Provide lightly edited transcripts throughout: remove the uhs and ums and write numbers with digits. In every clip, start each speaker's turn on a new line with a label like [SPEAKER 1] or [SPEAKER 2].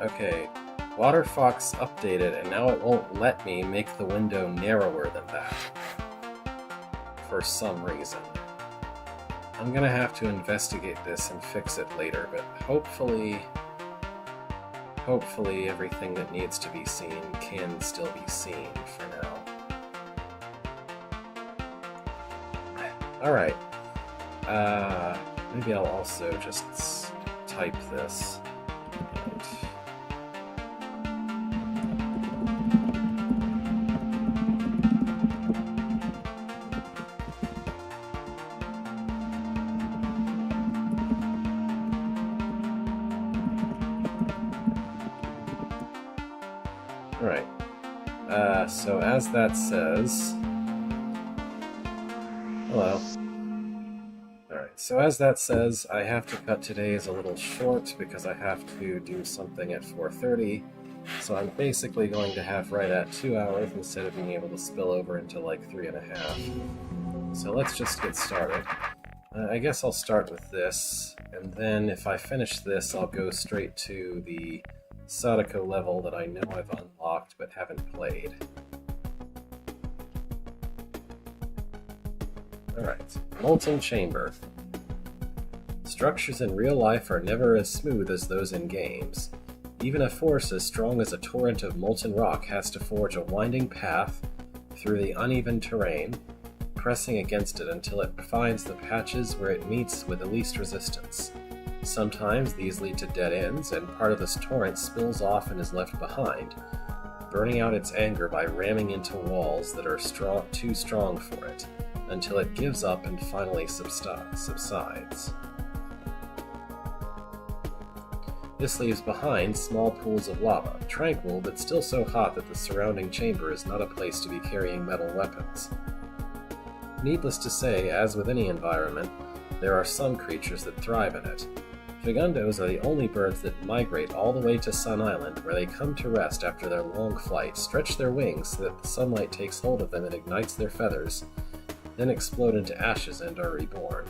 [SPEAKER 1] Okay. Waterfox updated, and now it won't let me make the window narrower than that. For some reason. I'm gonna have to investigate this and fix it later, but hopefully everything that needs to be seen can still be seen for now. Alright. Maybe I'll also just type this. Alright. So as that says... Hello. Alright, so as that says, I have to cut today's a little short because I have to do something at 4:30, so I'm basically going to have right at 2 hours instead of being able to spill over into like 3.5. So let's just get started. I guess I'll start with this, and then if I finish this, I'll go straight to the Sadako level that I know I've unlocked but haven't played. Alright, Molten Chamber. Structures in real life are never as smooth as those in games. Even a force as strong as a torrent of molten rock has to forge a winding path through the uneven terrain, pressing against it until it finds the patches where it meets with the least resistance. Sometimes these lead to dead ends, and part of this torrent spills off and is left behind, burning out its anger by ramming into walls that are too strong for it, until it gives up and finally subsides. This leaves behind small pools of lava, tranquil but still so hot that the surrounding chamber is not a place to be carrying metal weapons. Needless to say, as with any environment, there are some creatures that thrive in it. Figundos are the only birds that migrate all the way to Sun Island, where they come to rest after their long flight, stretch their wings so that the sunlight takes hold of them and ignites their feathers, then explode into ashes and are reborn.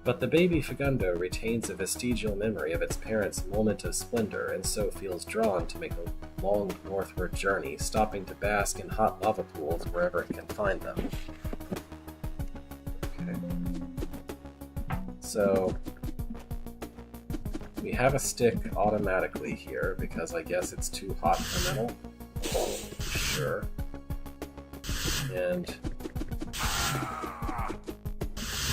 [SPEAKER 1] But the baby Figundo retains a vestigial memory of its parents' moment of splendor, and so feels drawn to make a long northward journey, stopping to bask in hot lava pools wherever it can find them. Okay. So we have a stick automatically here, because I guess it's too hot for metal. Sure. And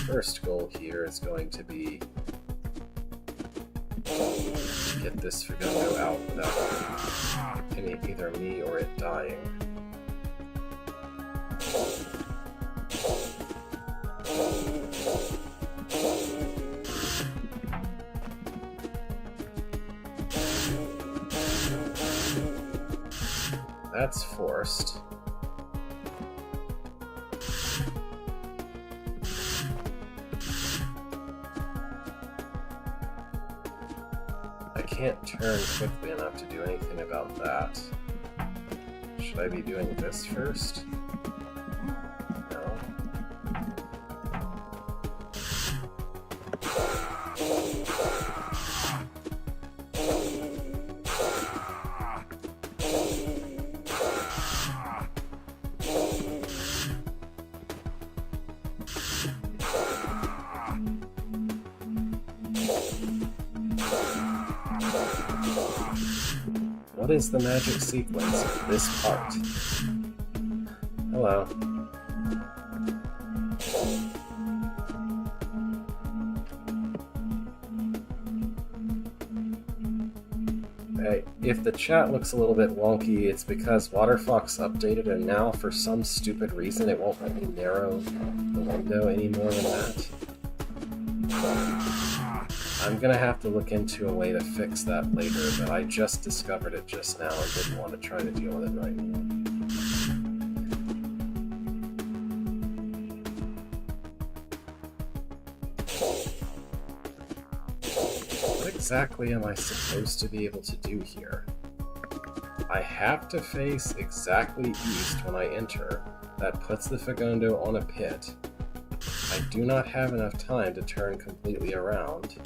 [SPEAKER 1] first goal here is going to be get this Figundo out without either me or it dying. That's forced. I can't turn quickly enough to do anything about that. Should I be doing this first? No. What is the magic sequence of this part? Hello. If the chat looks a little bit wonky, it's because Waterfox updated and now for some stupid reason it won't let me narrow the window any more than that. I'm gonna have to look into a way to fix that later, but I just discovered it just now and didn't want to try to deal with it right now. What exactly am I supposed to be able to do here? I have to face exactly east when I enter. That puts the Figundo on a pit. I do not have enough time to turn completely around.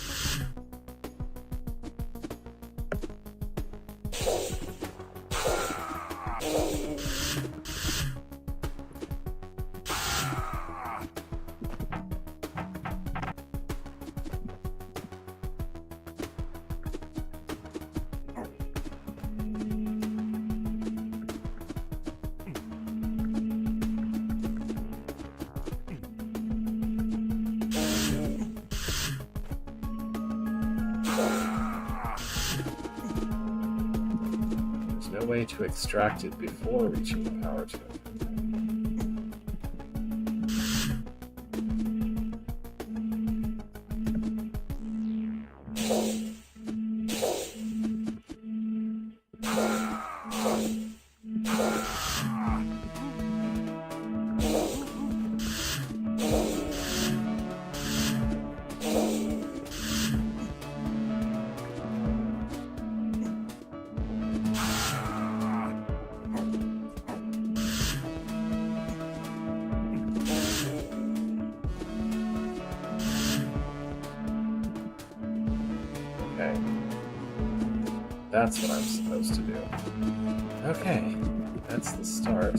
[SPEAKER 1] way to extract it before reaching the power token? That's what I'm supposed to do. Okay, that's the start.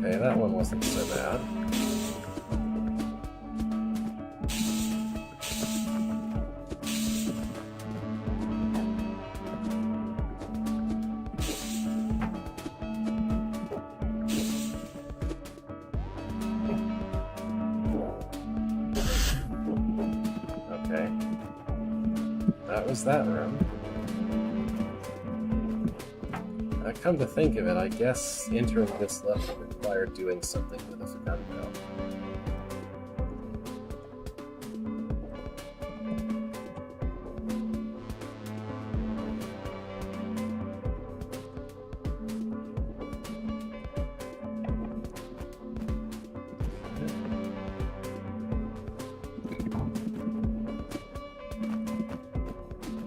[SPEAKER 1] Okay, that one wasn't so bad. Okay. That was that room. Come to think of it, I guess entering this level required doing something with a Facundo.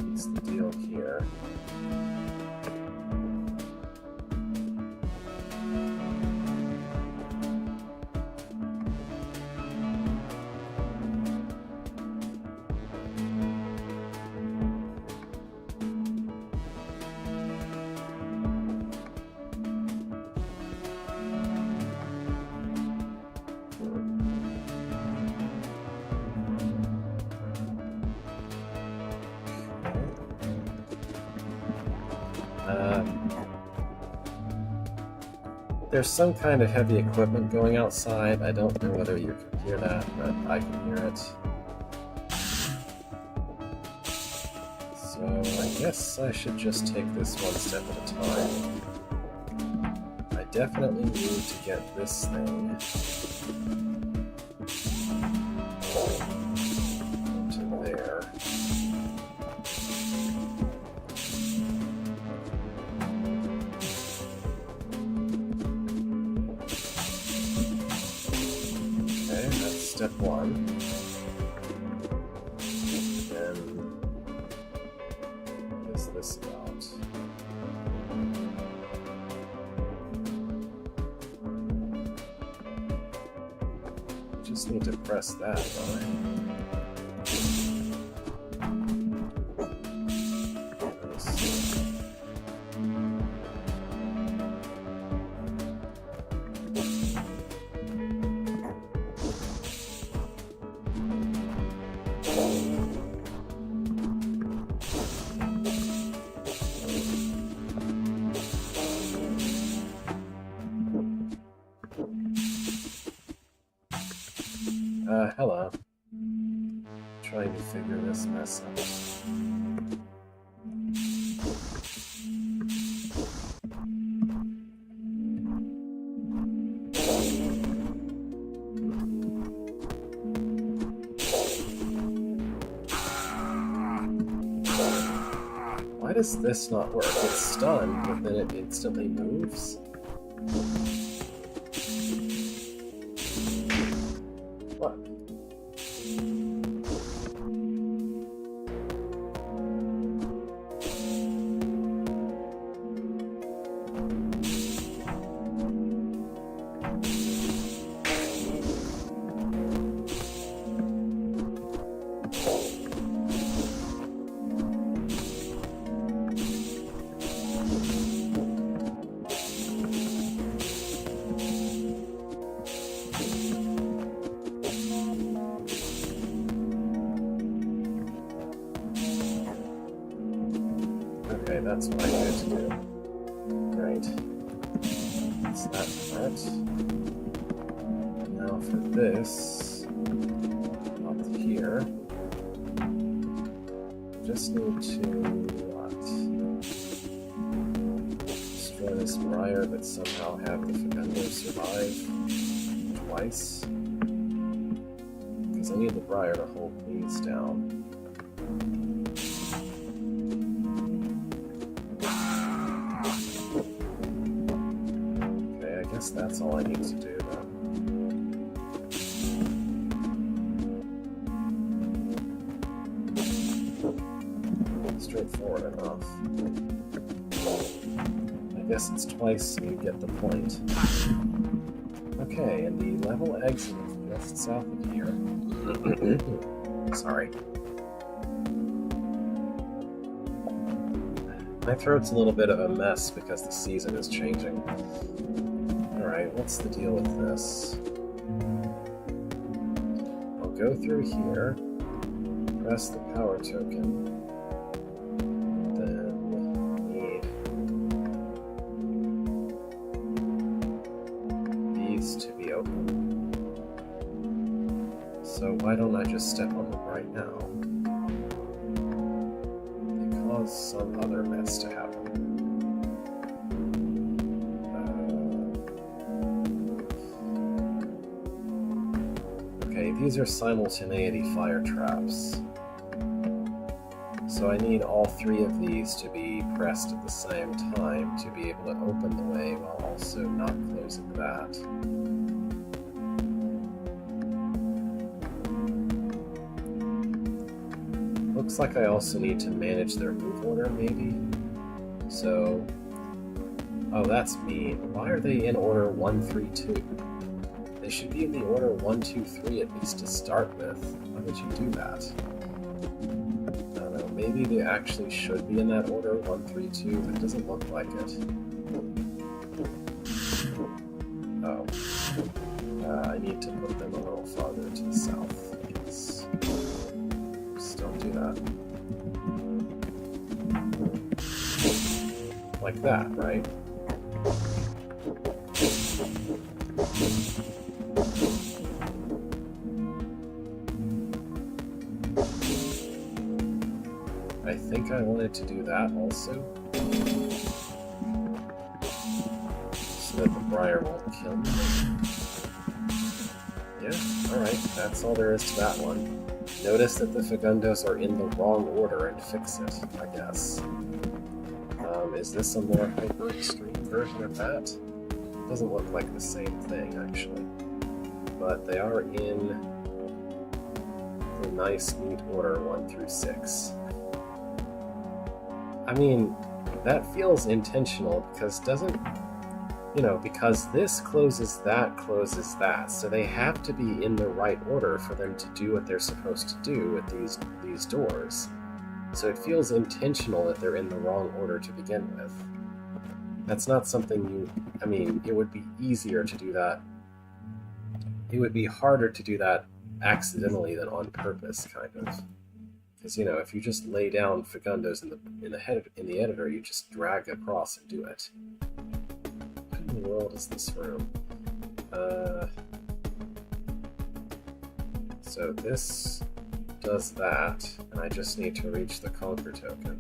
[SPEAKER 1] What's the deal here? There's some kind of heavy equipment going outside. I don't know whether you can hear that, but I can hear it. So I guess I should just take this one step at a time. I definitely need to get this thing into there. Step one. Then what is this about? Just need to press that, don't I? Hello. Trying to figure this mess out. Why does this not work? It's stunned, but then it instantly moves? What? Okay, that's what I need to do. Right. That's that part. Now for this, up here, just need to, what? Destroy this briar, but somehow have the Fecendo survive twice. Because I need the briar to hold these down. Okay, I guess that's all I need to do then. Straightforward enough. I guess it's twice, so you get the point. Okay, and the level exit is just south of here. Sorry. My throat's a little bit of a mess because the season is changing. Alright, what's the deal with this? I'll go through here, press the power token, to be open. So why don't I just step on them right now? They cause some other mess to happen. Okay, these are simultaneity fire traps. So I need all three of these to be pressed at the same time to be able to open the way while also not closing that. Looks like I also need to manage their move order, maybe? So... oh, that's mean. Why are they in order 1, 3, 2? They should be in the order 1, 2, 3 at least to start with. Why would you do that? I don't know, maybe they actually should be in that order, 1, 3, 2, but it doesn't look like it. Oh. I need to put them a little farther to the south, I guess. Just don't do that. Like that, right? I think I wanted to do that also. So that the briar won't kill me. Yeah, alright, that's all there is to that one. Notice that the Fegundos are in the wrong order and fix it, I guess. Is this a more hyper-extreme version of that? Doesn't look like the same thing, actually. But they are in the nice, neat order 1 through 6. I mean, that feels intentional because because this closes that, so they have to be in the right order for them to do what they're supposed to do with these doors. So it feels intentional that they're in the wrong order to begin with. That's not something it would be easier to do that. It would be harder to do that accidentally than on purpose, kind of. Because, if you just lay down Fegundos in the editor, you just drag across and do it. What in the world is this room? So this does that, and I just need to reach the conquer token.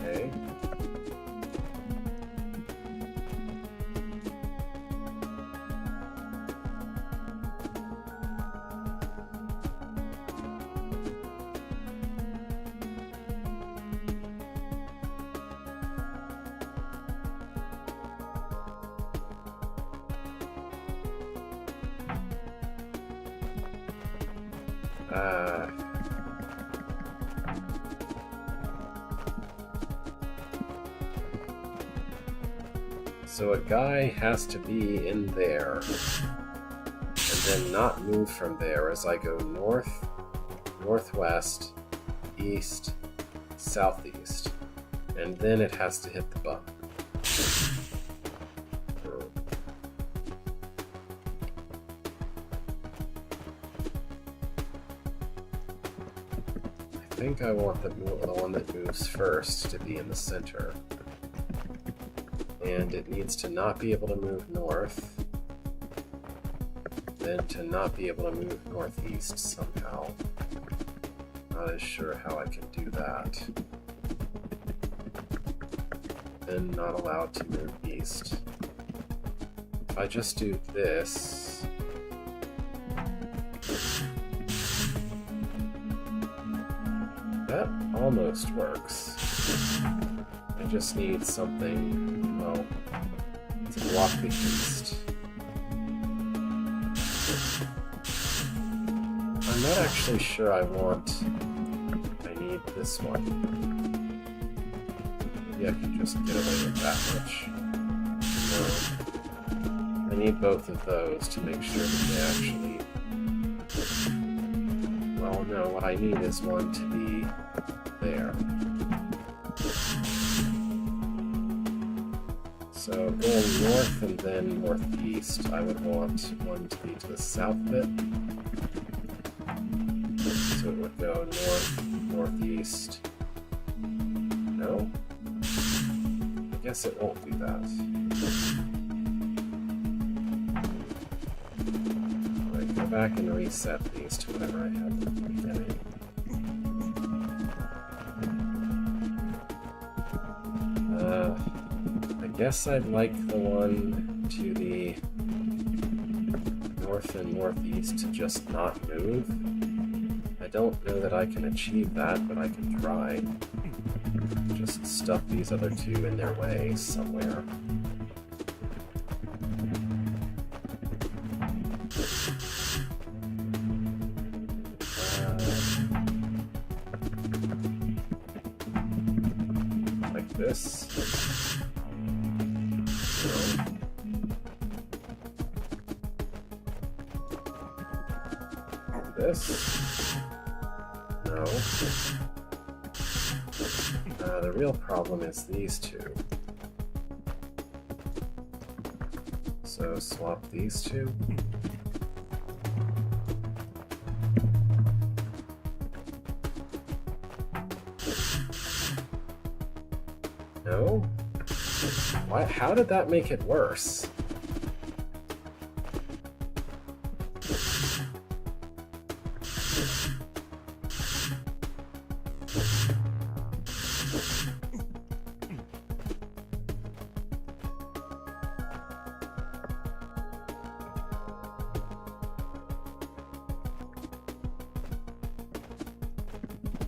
[SPEAKER 1] Okay. So a guy has to be in there, and then not move from there as I go north, northwest, east, southeast, and then it has to hit the button. think I want the one that moves first to be in the center. And it needs to not be able to move north, then to not be able to move northeast somehow. Not as sure how I can do that. Then not allowed to move east. If I just do this... that almost works. I just need something, well, to block the east. I'm not actually sure I need this one. Maybe I can just get away with that much. No. I need both of those to make sure that they actually... well, no, what I need is one to be there. So going north and then northeast, I would want one to be to the south of it. So it would go north, northeast. No? I guess it won't do that. Alright, go back and reset these to whatever I had at the beginning. I guess I'd like the one to the north and northeast to just not move. I don't know that I can achieve that, but I can try. Just stuff these other two in their way somewhere. Like this. This? No. The real problem is these two. So swap these two. No? Why? How did that make it worse?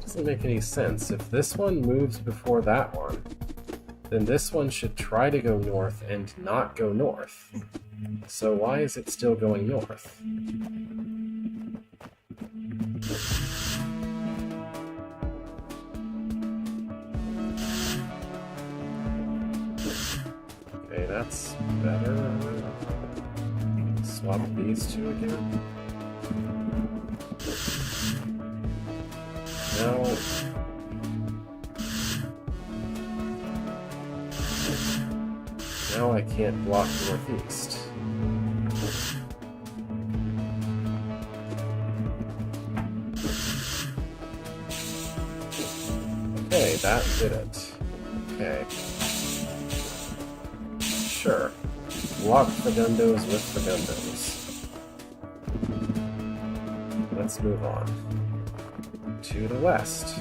[SPEAKER 1] Doesn't make any sense. If this one moves before that one, then this one should try to go north and not go north. So why is it still going north? Okay, that's better. Swap these two again. Now I can't block northeast. Okay, that did it. Okay. Sure. Block Fagundos with Fagundos. Let's move on. To the west.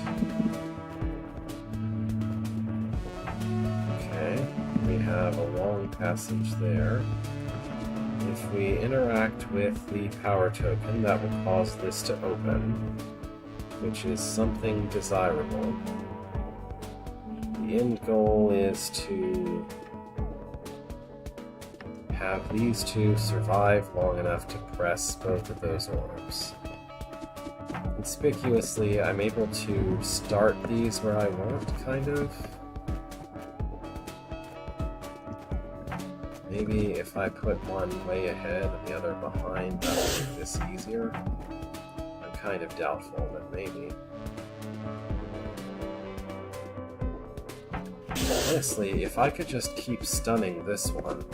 [SPEAKER 1] Okay, we have a long passage there. If we interact with the power token, that will cause this to open, which is something desirable. The end goal is to have these two survive long enough to press both of those orbs. Conspicuously, I'm able to start these where I want, kind of. Maybe if I put one way ahead and the other behind, that will make this easier. I'm kind of doubtful, but maybe. Honestly, if I could just keep stunning this one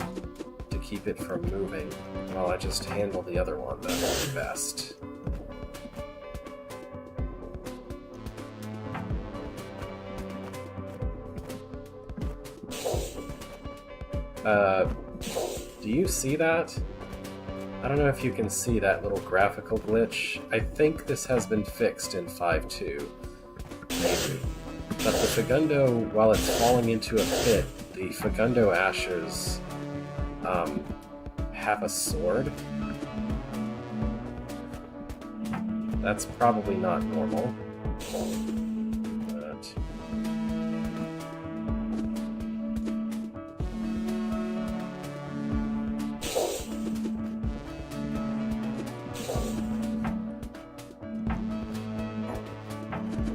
[SPEAKER 1] to keep it from moving, while I just handle the other one, that would be best. Do you see that? I don't know if you can see that little graphical glitch. I think this has been fixed in 5.2, maybe. But the Fagundo, while it's falling into a pit, the Fagundo ashes have a sword. That's probably not normal. But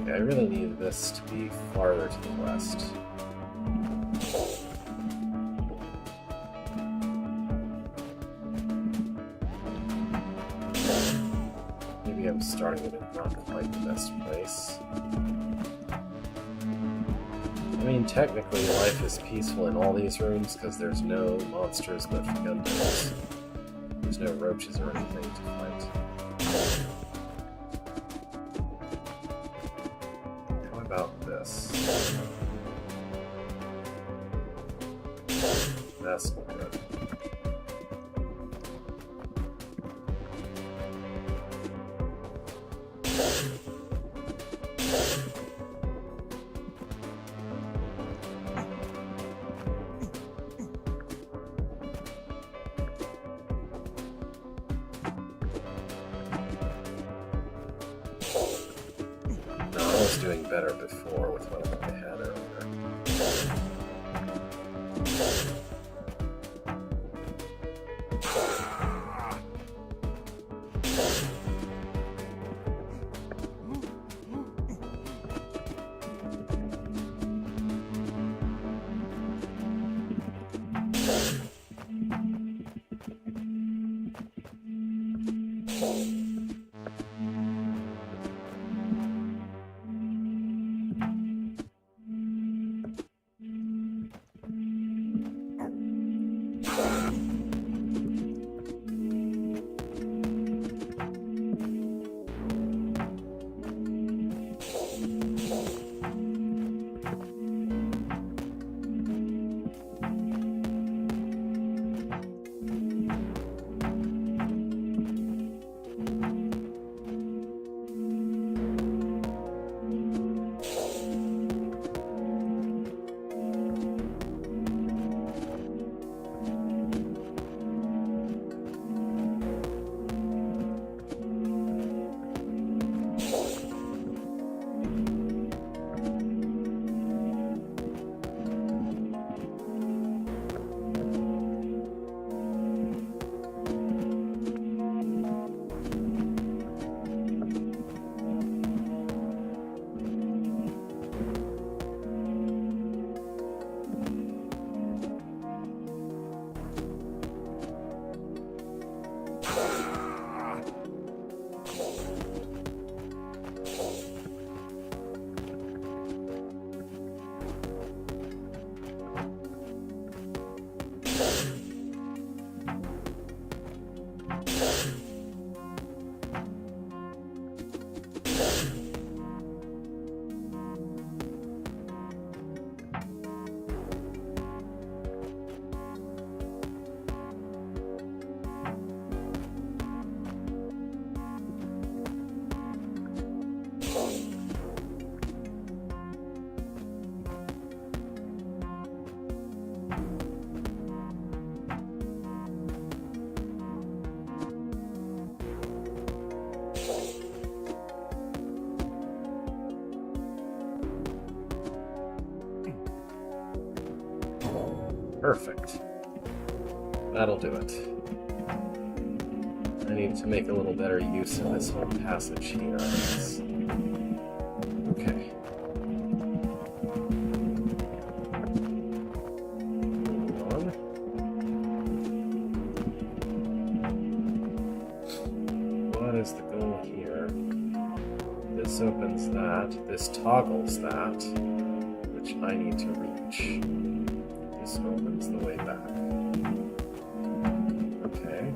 [SPEAKER 1] okay, I really need this to be farther to the west. Maybe I'm starting it in not quite the best place. I mean, technically, life is peaceful in all these rooms because there's no monsters but Fagundos. There's no roaches or anything to fight. How about this? That's not good. No, I was doing better before with what I had earlier. Perfect. That'll do it. I need to make a little better use of this whole passage here, I guess. Okay. Moving on. What is the goal here? This opens that. This toggles that, which I need to reach. This opens the way back. Okay.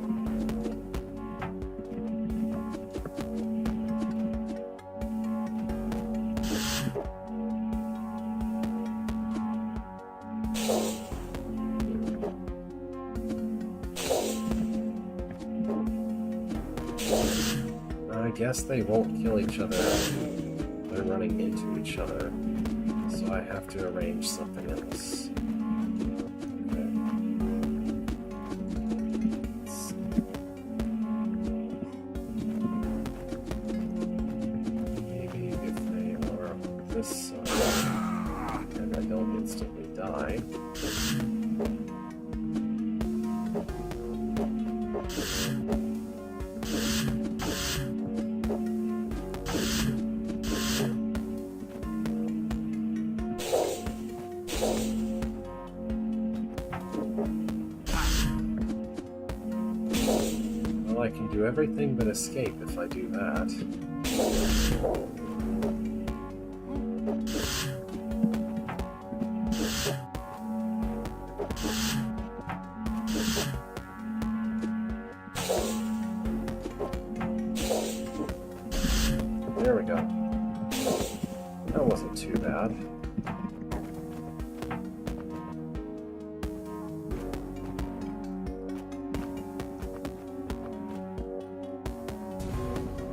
[SPEAKER 1] I guess they won't kill each other. They're running into each other. So I have to arrange something else. Okay. Let's see. Maybe if they are on this side, and I don't instantly die. Well, I can do everything but escape if I do that. There we go. That wasn't too bad.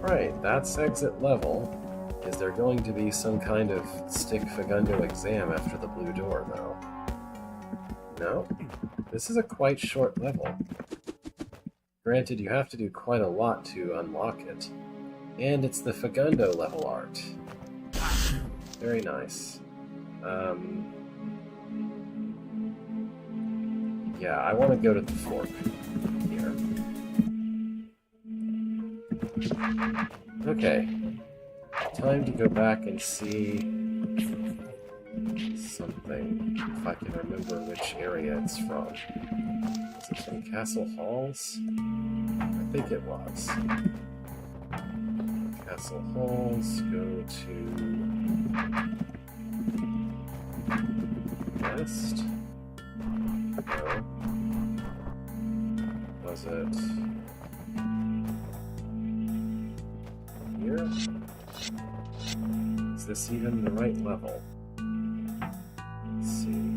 [SPEAKER 1] Right, that's exit level. Is there going to be some kind of stick Fagundo exam after the blue door, though? No? This is a quite short level. Granted, you have to do quite a lot to unlock it. And it's the Fagundo level art. Very nice. Yeah, I want to go to the fork here. Okay. Time to go back and see something, if I can remember which area it's from. Is it from Castle Halls? I think it was. Castle Halls, go to West. No. Was it here? Is this even the right level? Let's see.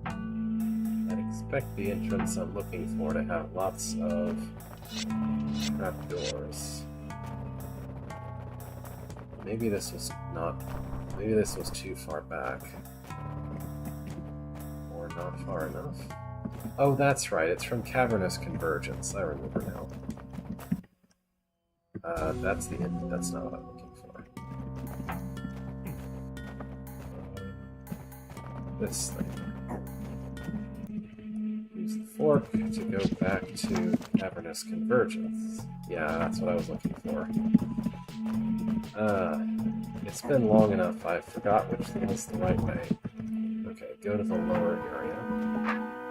[SPEAKER 1] I'd expect the entrance I'm looking for to have lots of trapdoors. Maybe this was not... Maybe this was too far back. Or not far enough. Oh, that's right. It's from Cavernous Convergence. I remember now. That's the end. That's not what I'm looking for. This thing. Use the fork to go back to Cavernous Convergence. Yeah, that's what I was looking for. It's been long enough, I forgot which thing is the right way. Okay, go to the lower area.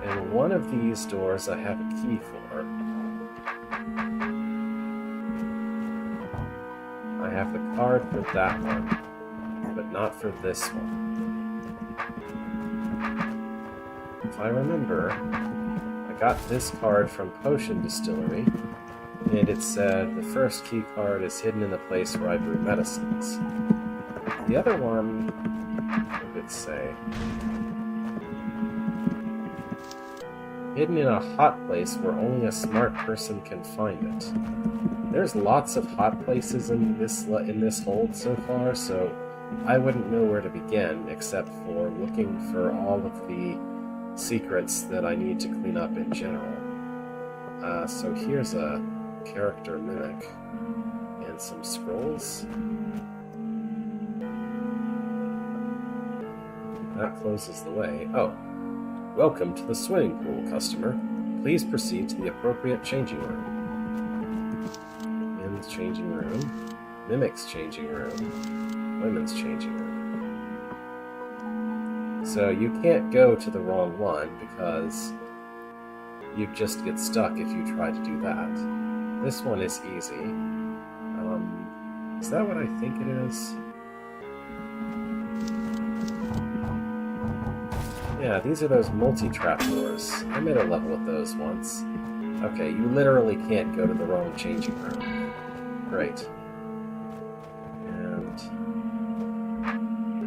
[SPEAKER 1] And one of these doors I have a key for. I have the card for that one, but not for this one. If I remember, I got this card from Potion Distillery, and it said the first key card is hidden in the place where I brew medicines. The other one, what did it say? Hidden in a hot place where only a smart person can find it. There's lots of hot places in this hold so far, so I wouldn't know where to begin except for looking for all of the secrets that I need to clean up in general. So here's a character mimic and some scrolls. That closes the way. Oh. Welcome to the swimming pool, customer. Please proceed to the appropriate changing room. Men's changing room. Mimic's changing room. Women's changing room. So you can't go to the wrong one because you just get stuck if you try to do that. This one is easy. Is that what I think it is? Yeah, these are those multi-trap doors. I made a level with those once. Okay, you literally can't go to the wrong changing room. Great. And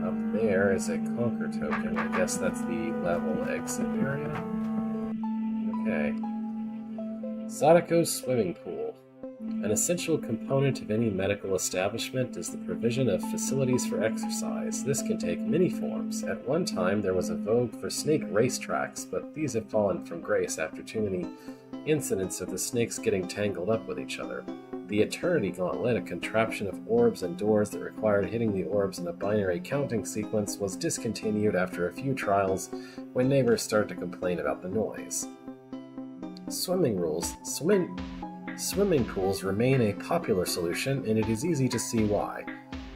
[SPEAKER 1] up there is a conquer token. I guess that's the level exit area. Okay. Sadako's swimming pool. An essential component of any medical establishment is the provision of facilities for exercise. This can take many forms. At one time, there was a vogue for snake racetracks, but these have fallen from grace after too many incidents of the snakes getting tangled up with each other. The Eternity Gauntlet, a contraption of orbs and doors that required hitting the orbs in a binary counting sequence, was discontinued after a few trials when neighbors started to complain about the noise. Swimming rules. Swimming pools remain a popular solution, and it is easy to see why.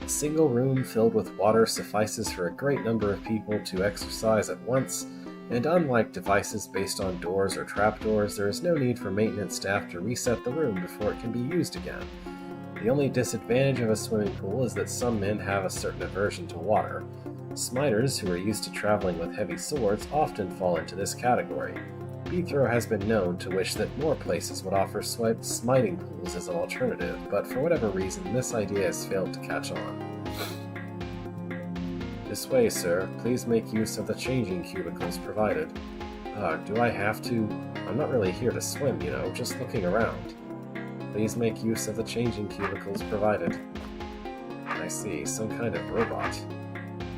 [SPEAKER 1] A single room filled with water suffices for a great number of people to exercise at once, and unlike devices based on doors or trapdoors, there is no need for maintenance staff to reset the room before it can be used again. The only disadvantage of a swimming pool is that some men have a certain aversion to water. Smiters, who are used to traveling with heavy swords, often fall into this category. Beathrow has been known to wish that more places would offer smiting pools as an alternative, but for whatever reason, this idea has failed to catch on. This way, sir. Please make use of the changing cubicles provided. Do I have to? I'm not really here to swim, just looking around. Please make use of the changing cubicles provided. I see, some kind of robot.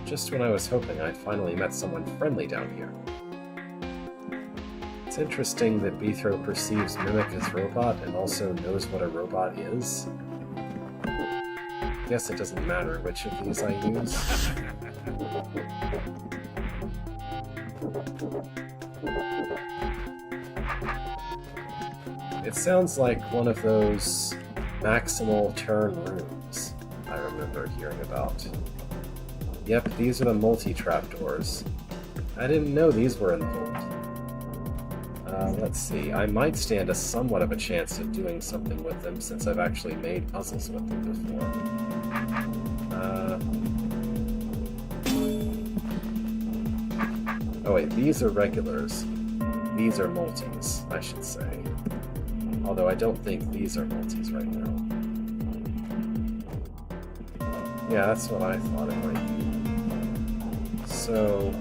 [SPEAKER 1] Just when I was hoping I'd finally met someone friendly down here. It's interesting that Beathrow perceives Mimic as robot and also knows what a robot is. I guess it doesn't matter which of these I use. It sounds like one of those maximal turn rooms I remember hearing about. Yep, these are the multi-trapdoors. I didn't know these were involved. Let's see, I might stand somewhat of a chance at doing something with them since I've actually made puzzles with them before. Oh wait, these are regulars. These are multis, I should say. Although I don't think these are multis right now. Yeah, that's what I thought it might be. So...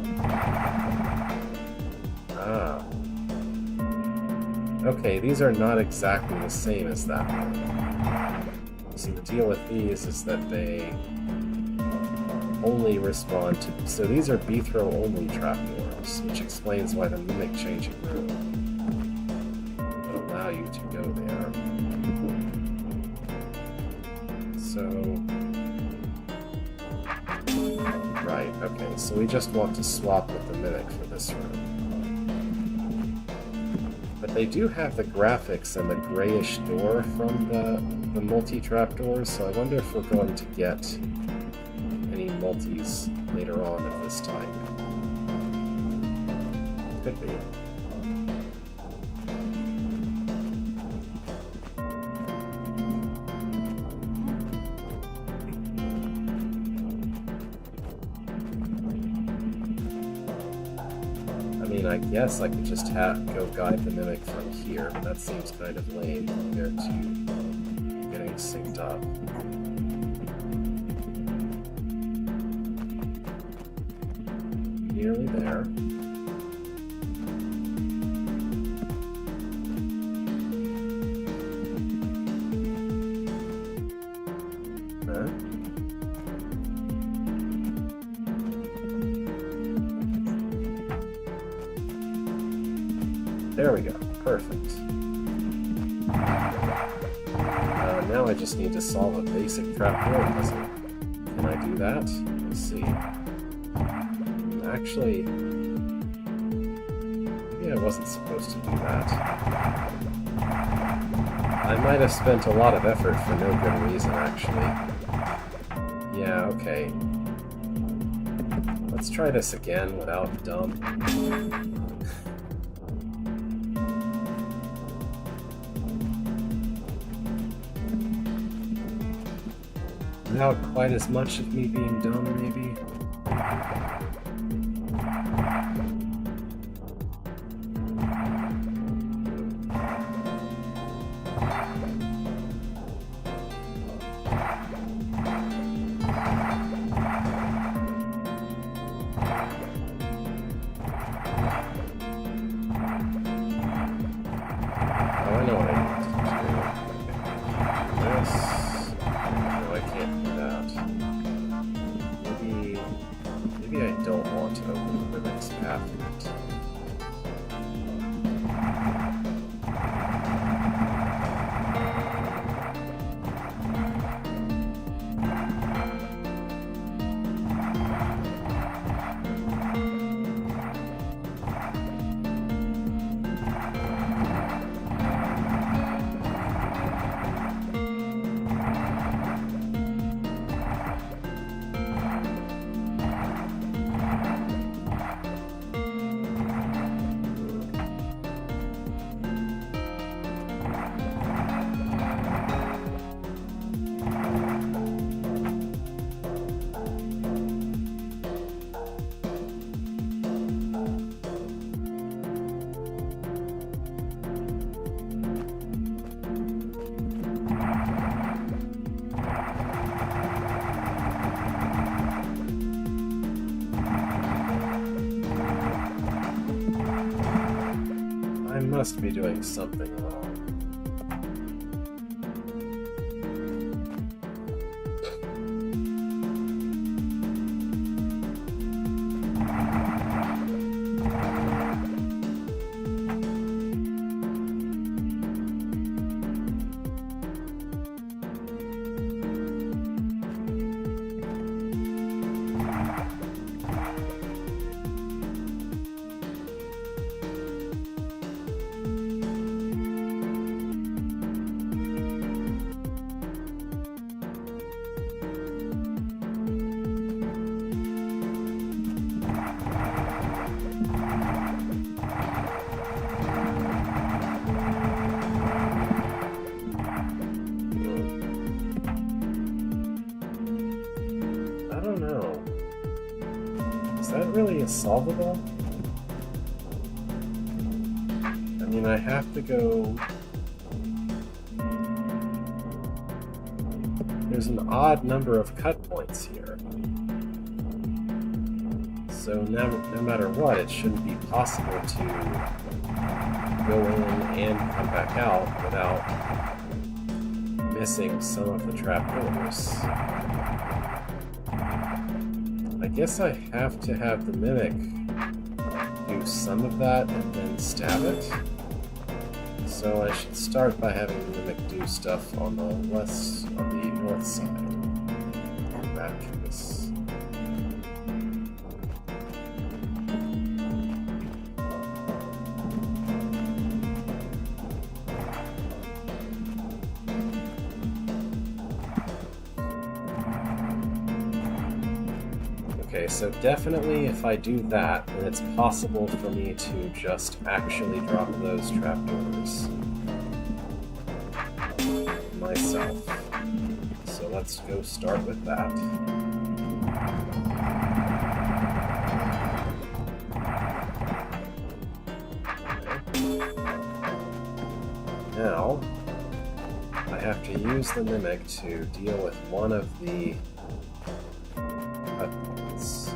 [SPEAKER 1] Okay, these are not exactly the same as that one. So the deal with these is that they only respond to... So these are Beathrow only trapdoors, which explains why the Mimic changing room would allow you to go there. So... Right, okay, so we just want to swap with the Mimic for this room. But they do have the graphics and the grayish door from the multi-trapdoors, so I wonder if we're going to get any multis later on at this time. Could be. I guess I could just go guide the Mimic from here, but that seems kind of lame compared to getting synced up. Nearly there. There we go. Perfect. Now I just need to solve a basic trapdoor puzzle. Can I do that? Let's see. Actually, maybe I wasn't supposed to do that. I might have spent a lot of effort for no good reason, actually. Yeah, okay. Let's try this again without dumb. Without quite as much of me being dumb, maybe. Oh, I know what I need to do. must be doing something wrong. Really solvable? I mean, I have to go... There's an odd number of cut points here. So no matter what, it shouldn't be possible to go in and come back out without missing some of the trapdoors. I guess I have to have the Mimic do some of that and then stab it. So I should start by having the Mimic do stuff on the north side. Come back to this. Okay, so definitely if I do that, then it's possible for me to just actually drop those trapdoors myself. So let's go start with that. Okay. Now, I have to use the Mimic to deal with one of the cut points.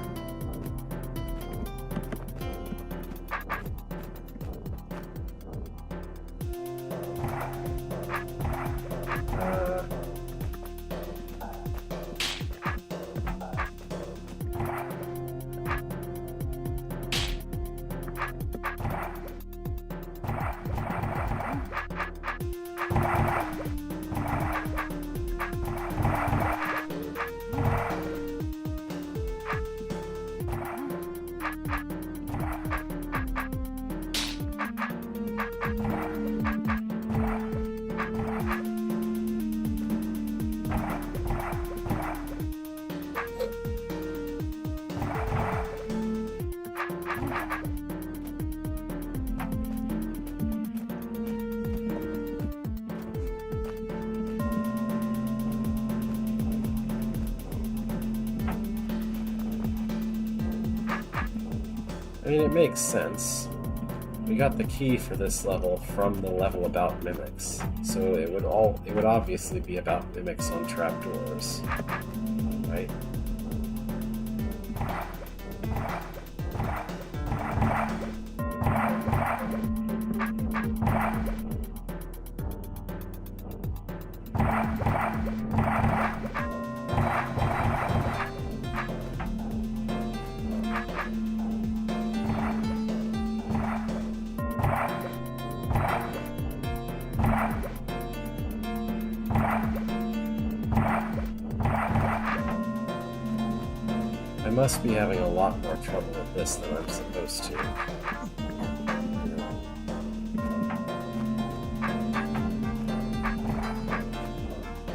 [SPEAKER 1] I mean, it makes sense. We got the key for this level from the level about mimics, so it would obviously be about mimics on trapdoors, right? I must be having a lot more trouble with this than I'm supposed to.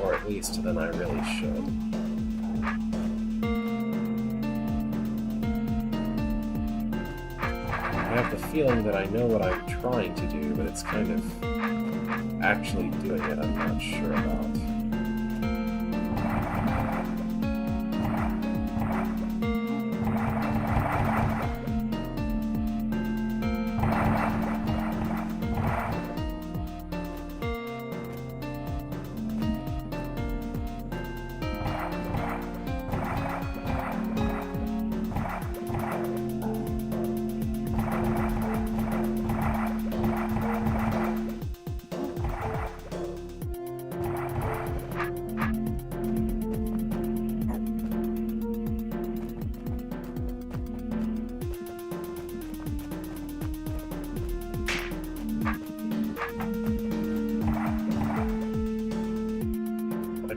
[SPEAKER 1] Or at least than I really should. I have the feeling that I know what I'm trying to do, but it's kind of actually doing it I'm not sure about.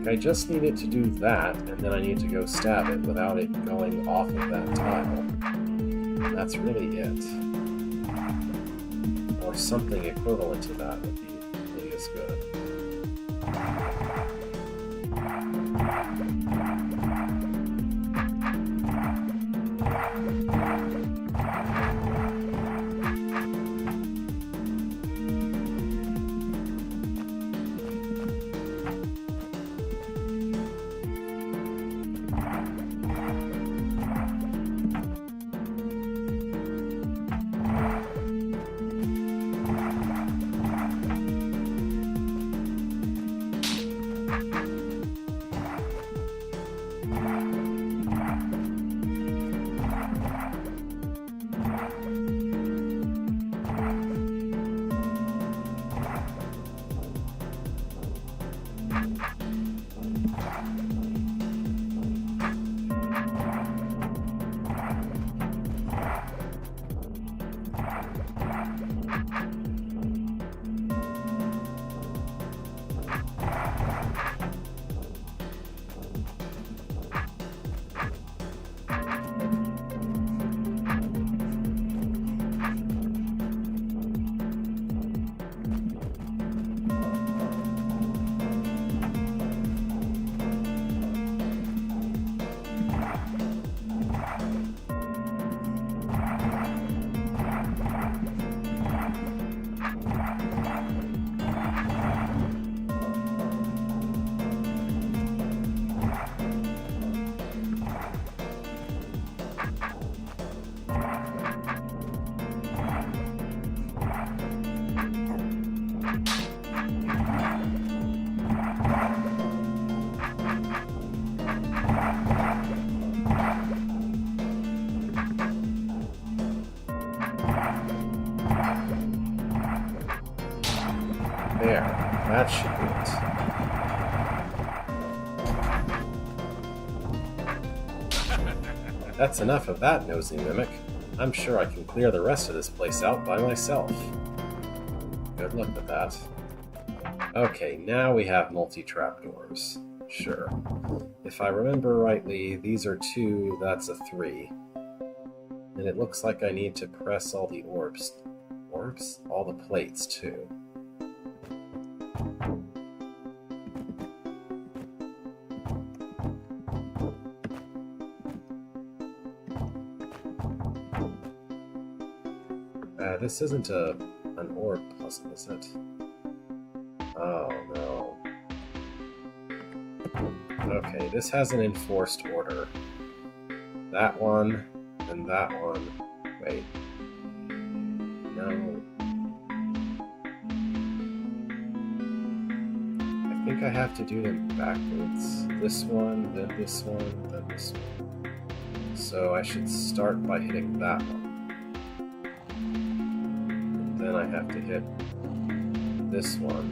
[SPEAKER 1] Like, I just need it to do that, and then I need to go stab it without it going off of that tile. And that's really it. Or something equivalent to that would be really as good. There, that should be it. That's enough of that, nosy mimic. I'm sure I can clear the rest of this place out by myself. Good luck with that. Okay, now we have multi-trapdoors. Sure. If I remember rightly, these are 2, that's a 3. And it looks like I need to press all the orbs. Orbs? All the plates, too. This isn't an orb puzzle, is it? Oh, no. Okay, this has an enforced order. That one, and that one. Wait. No. I think I have to do them backwards. This one, then this one, then this one. So I should start by hitting that one. Then I have to hit this one.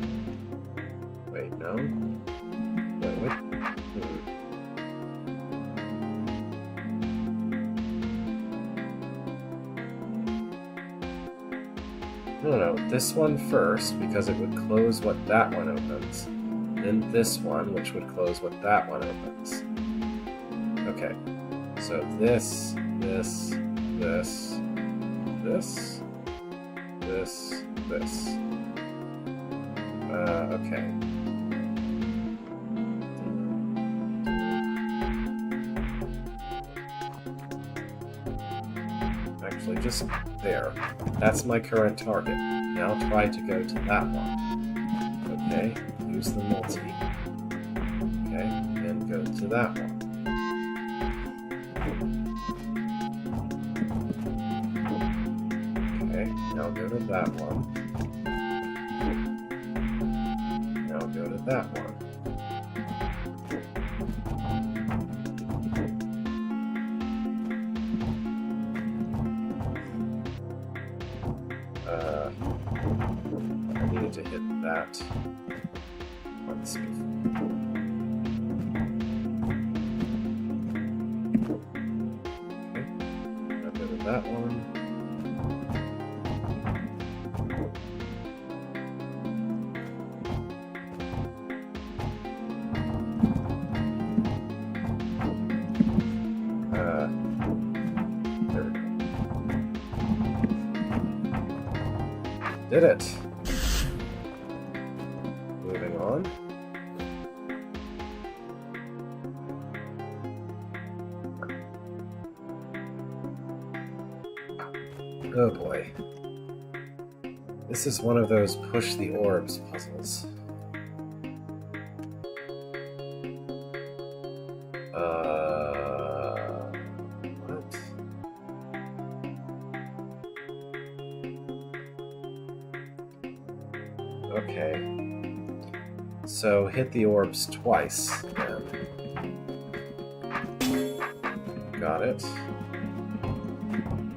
[SPEAKER 1] Wait, no? Wait, what? No, this one first, because it would close what that one opens. Then this one, which would close what that one opens. Okay, so this, this, this, this, this. Okay. Actually, just there. That's my current target. Now try to go to that one. Okay, use the multi. Okay, and go to that one. Okay, now go to that one. Now go to that one. I needed to hit that once before. Okay, now go to that one. did it! Moving on. Oh boy. This is one of those push the orbs puzzles. What? Okay. So hit the orbs twice, then. Got it.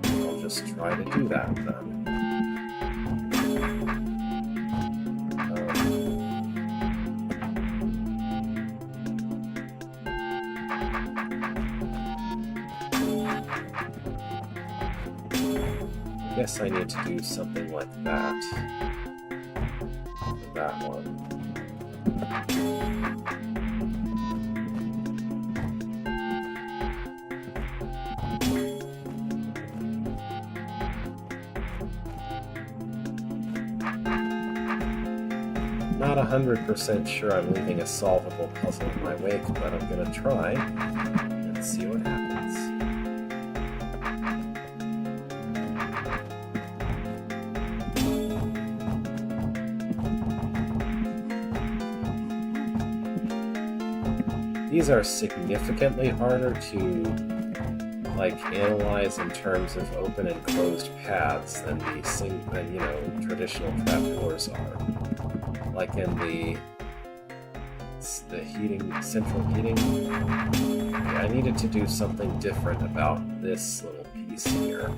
[SPEAKER 1] I'll just try to do that, then. I guess I need to do something like that. For that one. Not 100% sure I'm leaving a solvable puzzle in my wake, but I'm gonna try and see what happens. These are significantly harder to analyze in terms of open and closed paths than traditional trapdoors are. Like in the central heating. Yeah, I needed to do something different about this little piece here.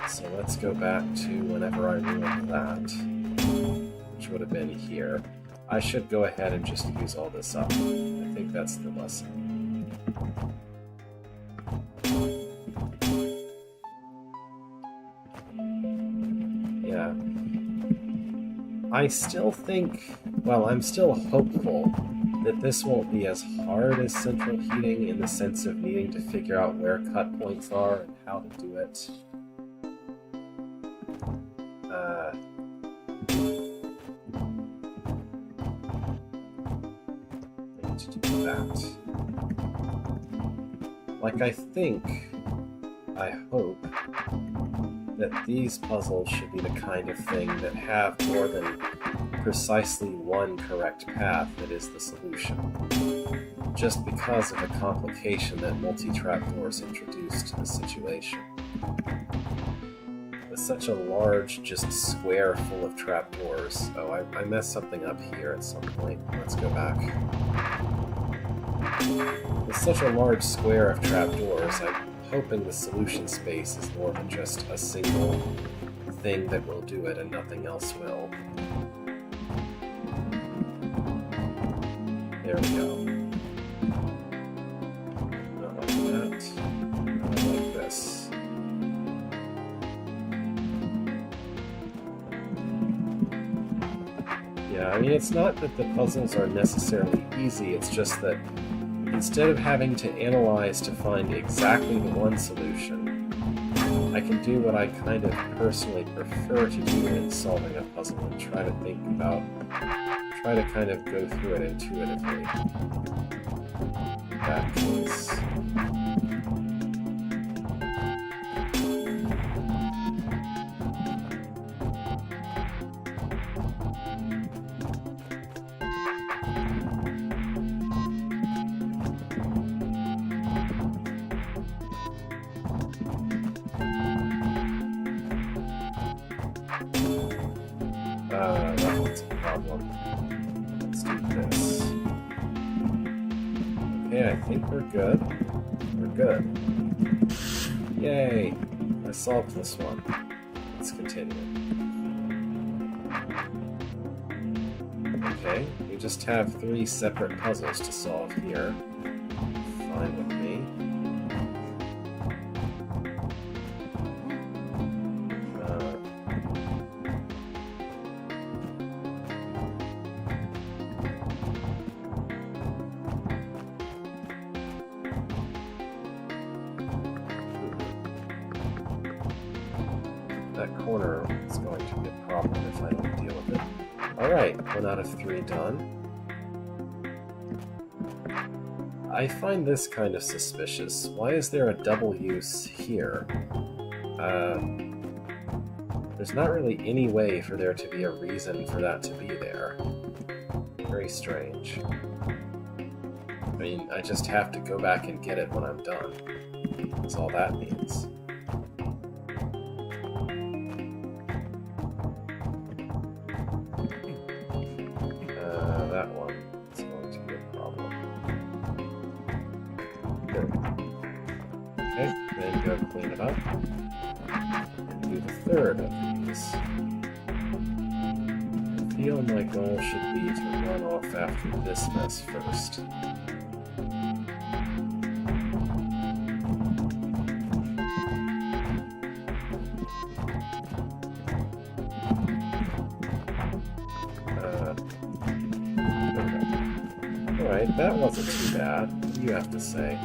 [SPEAKER 1] So let's go back to whenever I ruined that, which would have been here. I should go ahead and just use all this up. I think that's the lesson. Yeah. I still think, well, I'm still hopeful that this won't be as hard as central heating in the sense of needing to figure out where cut points are and how to do it. To do that. I hope that these puzzles should be the kind of thing that have more than precisely one correct path that is the solution, just because of the complication that multi-trapdoors introduce to the situation. With such a large, just square full of trapdoors. Oh, I messed something up here at some point. Let's go back. With such a large square of trapdoors, I'm hoping the solution space is more than just a single thing that will do it and nothing else will. There we go. Not like that. Not like this. Yeah, I mean, it's not that the puzzles are necessarily easy, it's just that instead of having to analyze to find exactly the one solution, I can do what I kind of personally prefer to do in solving a puzzle and try to kind of go through it intuitively. That case. That's a problem. Let's do this. Okay, I think we're good. We're good. Yay! I solved this one. Let's continue. Okay, we just have 3 separate puzzles to solve here. Fine with me. That corner is going to get problem if I don't deal with it. Alright, 1 out of 3 done. I find this kind of suspicious. Why is there a double use here? There's not really any way for there to be a reason for that to be there. Very strange. I mean, I just have to go back and get it when I'm done. That's all that means. That one is going to be a problem. Good. Okay, then go clean it up. And do the third of these. I feel my goal should be to run off after this mess first. Alright, that wasn't too bad. What do you have to say?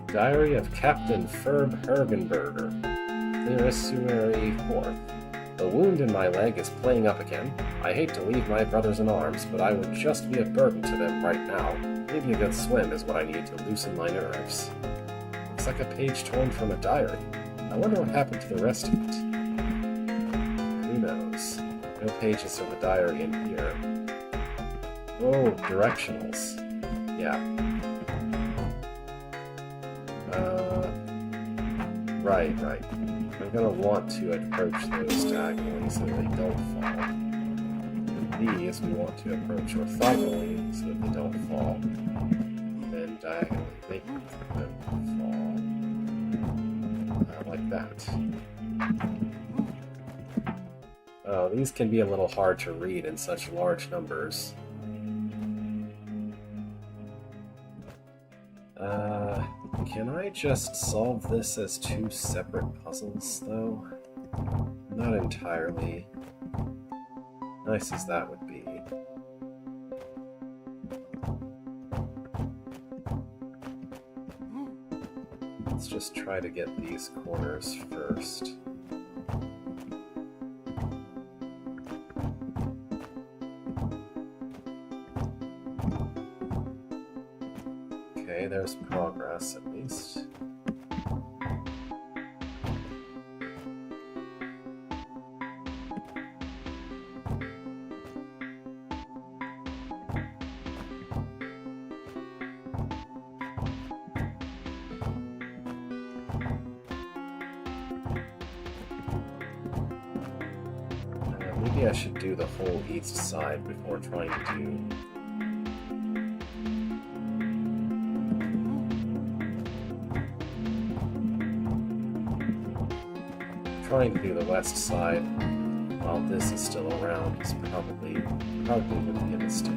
[SPEAKER 1] Diary of Captain Ferb Hergenberger, Clearisuary 4th. The wound in my leg is playing up again. I hate to leave my brothers in arms, but I would just be a burden to them right now. Maybe a good swim is what I need to loosen my nerves. Looks like a page torn from a diary. I wonder what happened to the rest of it. Who knows? No pages of the diary in here. Oh, directionals. Yeah. Right. I'm gonna want to approach those diagonally so that they don't fall. And these we want to approach orthogonally so that they don't fall. Then diagonally make them fall. Like that. Oh, these can be a little hard to read in such large numbers. Can I just solve this as 2 separate puzzles, though? Not entirely. Nice as that would be. Let's just try to get these corners first. Okay, there's progress at least. Maybe I should do the whole east side before trying to do the west side while this is still around is probably would be a mistake.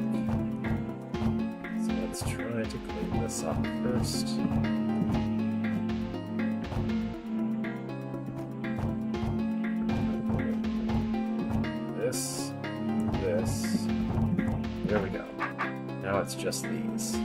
[SPEAKER 1] So let's try to clean this up first. This. There we go. Now it's just these.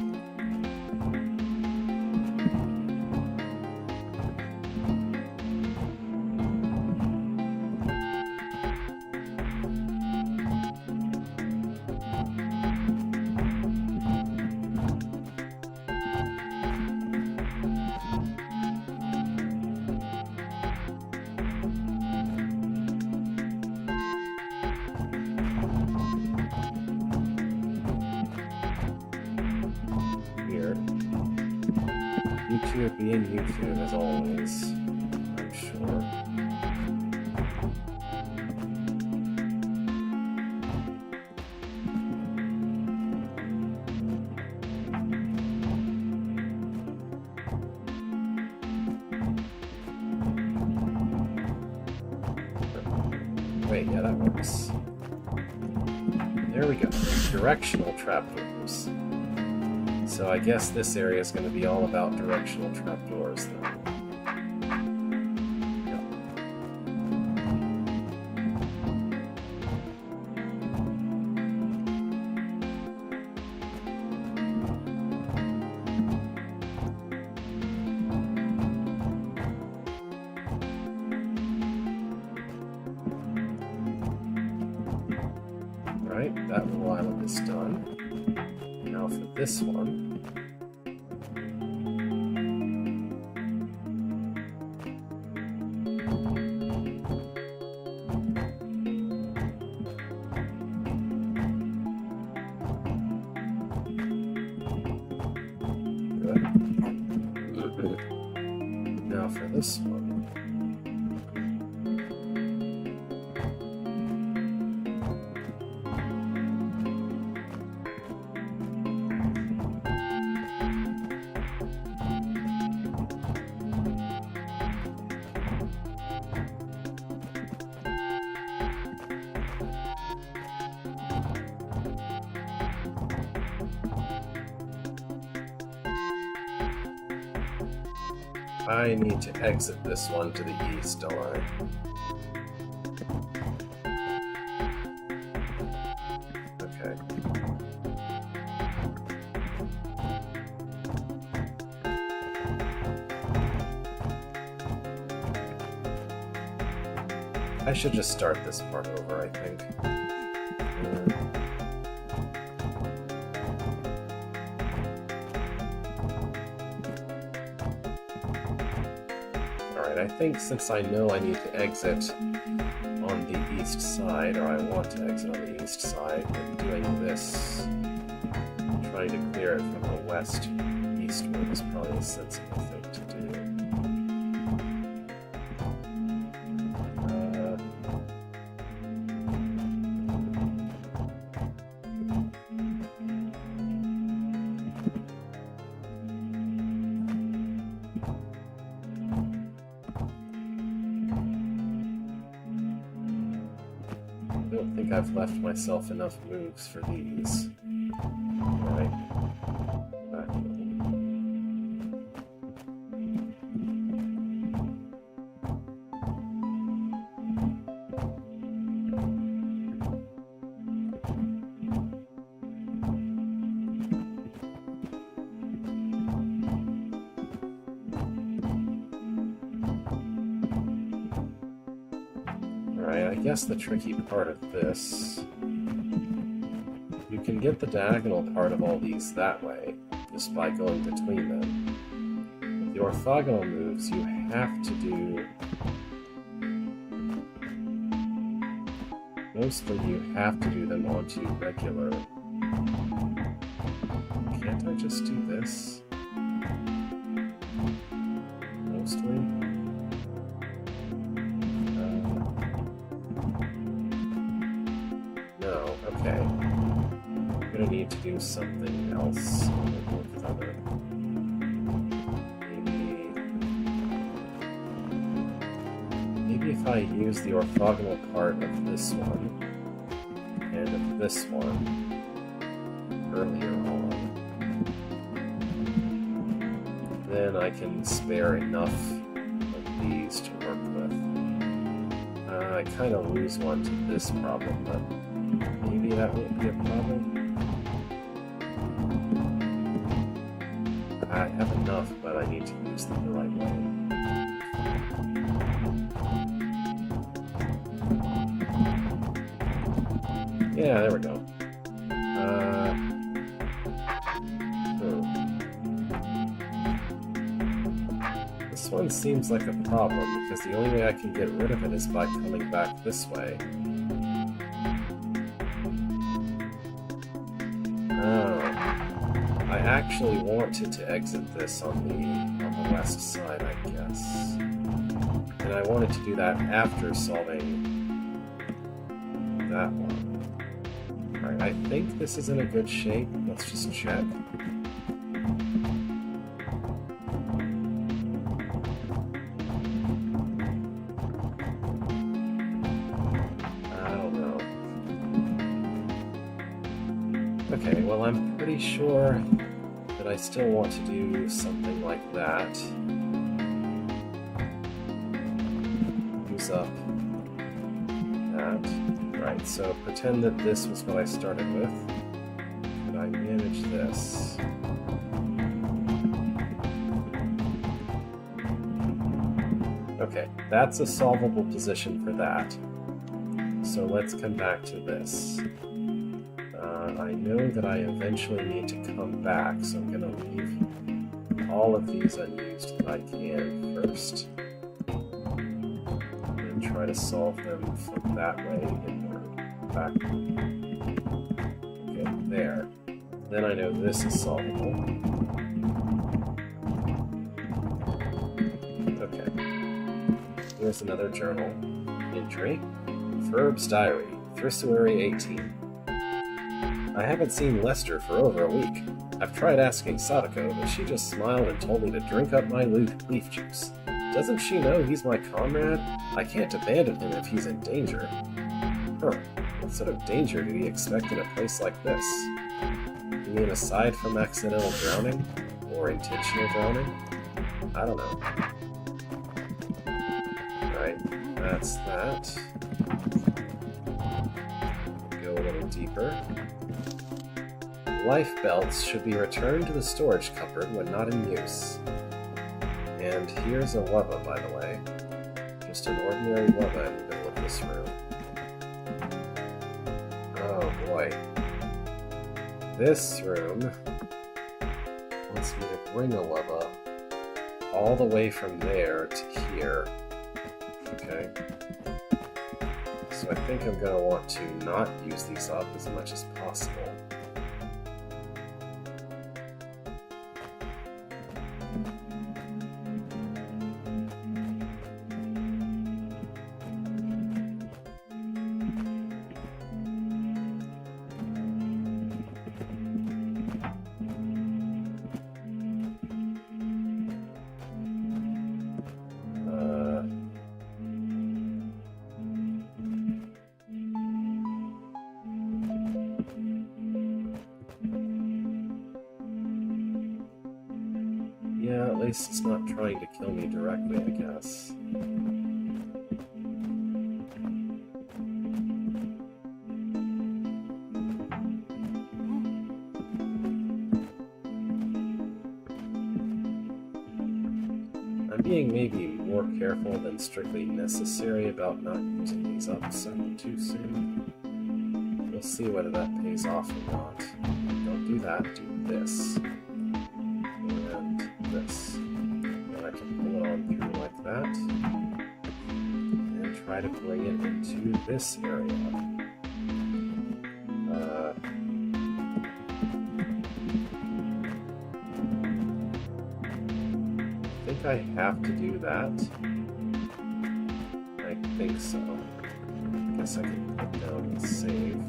[SPEAKER 1] YouTube being YouTube as always, I'm sure. Wait, yeah, that works. There we go. Directional trapdoors. So I guess this area is going to be all about directional trapdoors, then. Alright, that little island is done. Now for this one. Good. Now for this one. I need to exit this one to the east, don't I? Okay. I should just start this part over, I think. I think since I know I need to exit on the east side, or I want to exit on the east side, then doing this, trying to clear it from the west eastward is probably a sensible thing to do. I don't think I've left myself enough moves for these. Alright. Back a little. I guess the tricky part of this, you can get the diagonal part of all these that way, just by going between them. With the orthogonal moves, you have to do, mostly you have to do them onto regular. Can't I just do this? Mostly? Okay, I'm gonna need to do something else. Maybe if I use the orthogonal part of this one and of this one earlier on, then I can spare enough of these to work with. I kind of lose one to this problem, but maybe that won't be a problem. I have enough, but I need to use them the right way. Yeah, there we go. This one seems like a problem, because the only way I can get rid of it is by coming back this way. I actually wanted to exit this on the west side, I guess. And I wanted to do that after solving that one. Alright, I think this is in a good shape. Let's just check. Okay, well, I'm pretty sure that I still want to do something like that. Use up that. Right, so pretend that this was what I started with. Could I manage this? Okay, that's a solvable position for that. So let's come back to this. I know that I eventually need to come back, so I'm going to leave all of these unused if I can first. And try to solve them from that way inward, backward. Okay, there. Then I know this is solvable. Okay. Here's another journal entry. Ferb's Diary, Thrissuary 18. I haven't seen Lester for over a week. I've tried asking Sadako, but she just smiled and told me to drink up my leaf juice. Doesn't she know he's my comrade? I can't abandon him if he's in danger. Huh. What sort of danger did he expect in a place like this? You mean aside from accidental drowning? Or intentional drowning? I don't know. Right, that's that. Go a little deeper. Life belts should be returned to the storage cupboard when not in use. And here's a leva, by the way. Just an ordinary leva in the middle of this room. Oh boy. This room wants me to bring a leva all the way from there to here. Okay. So I think I'm going to want to not use these up as much as possible. Yeah, at least it's not trying to kill me directly, I guess. I'm being maybe more careful than strictly necessary about not using these up too soon. We'll see whether that pays off or not. Don't do that, do this. This. And I can pull it on through like that. And try to bring it into this area. I think I have to do that. I think so. I guess I can put down and save.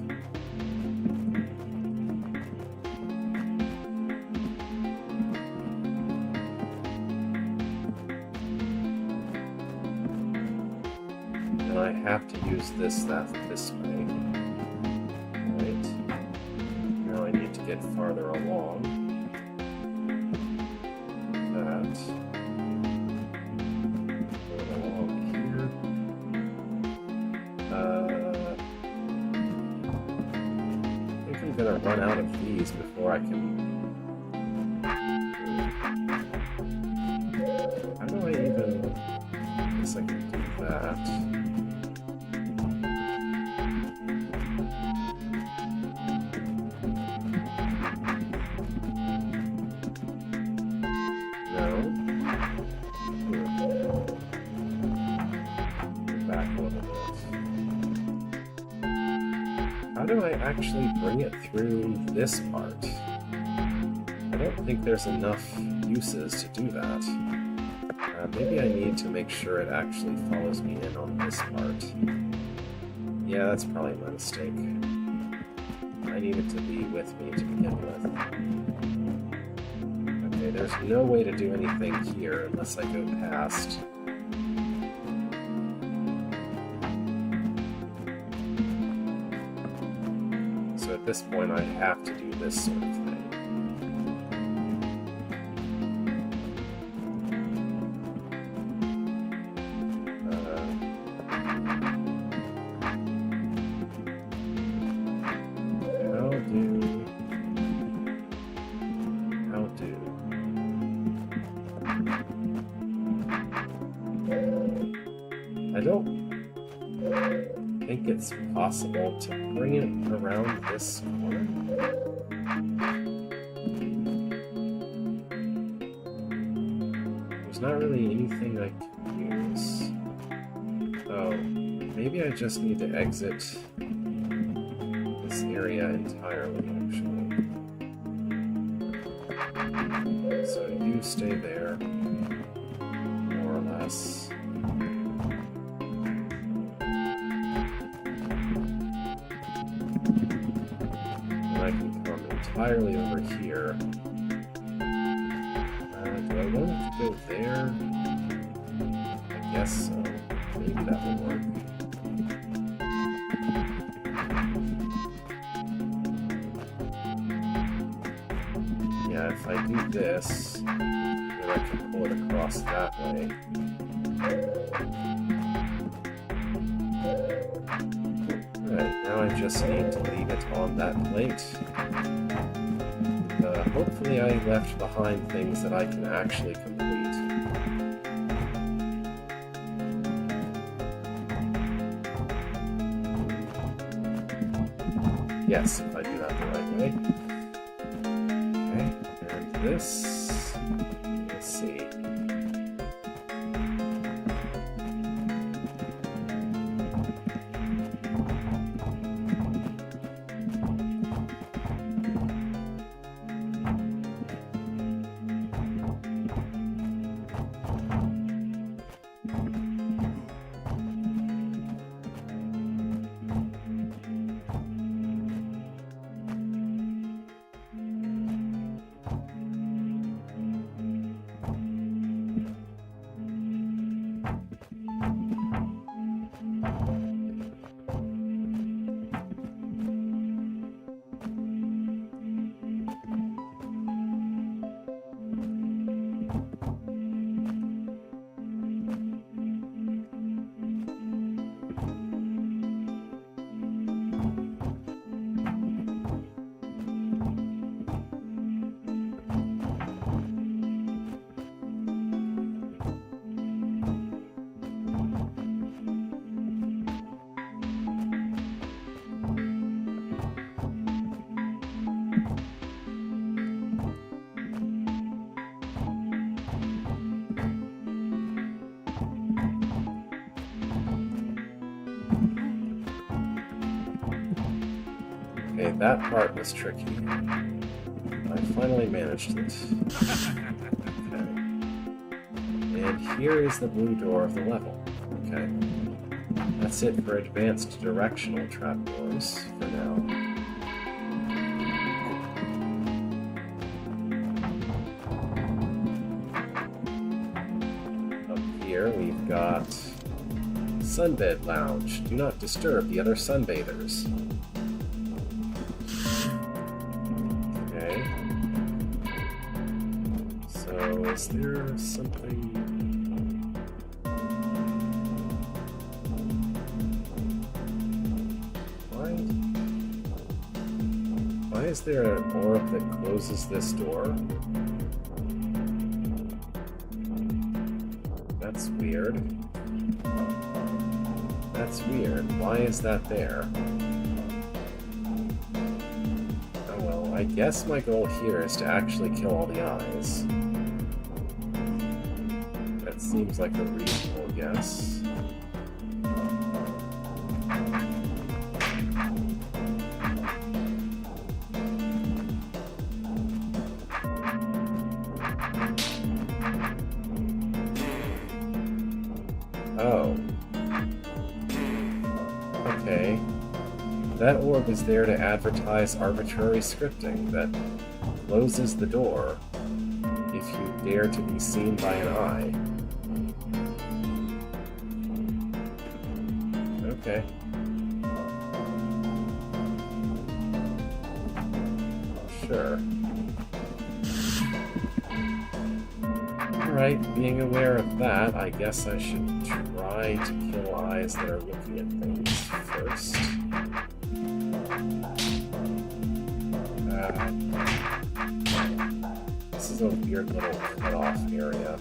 [SPEAKER 1] And I have to use this way. Right. Now I need to get farther along. That. Going along here. I think I'm gonna run out of these before I can. How do I even? I guess I can do that. How do I actually bring it through this part? I don't think there's enough uses to do that. Maybe I need to make sure it actually follows me in on this part. Yeah, that's probably my mistake. I need it to be with me to begin with. Okay, there's no way to do anything here unless I go past. At this point, I have to do this sort of thing. How do? I don't think think it's possible to bring it around this corner. There's not really anything I can use. Oh, maybe I just need to exit this area entirely, actually. So you stay there, more or less. And I can come entirely over here. Do I want it to go there? I guess so. Maybe that will work. Yeah, if I do this, then I can pull it across that way. Alright, now I just need to leave it on that plate. Hopefully I left behind things that I can actually complete. Yes, if I do that the right way. Okay, and this... let's see. Okay, that part was tricky. I finally managed it. Okay. And here is the blue door of the level. Okay. That's it for advanced directional trapdoors for now. Up here we've got Sunbed Lounge. Do not disturb the other sunbathers. Is there something... Why is there an orb that closes this door? That's weird. That's weird. Why is that there? Oh well, I guess my goal here is to actually kill all the eyes. Seems like a reasonable guess. Oh. Okay. That orb is there to advertise arbitrary scripting that closes the door if you dare to be seen by an eye. Okay. Sure. Alright, being aware of that, I guess I should try to kill eyes that are looking at things first. This is a weird little cut-off area.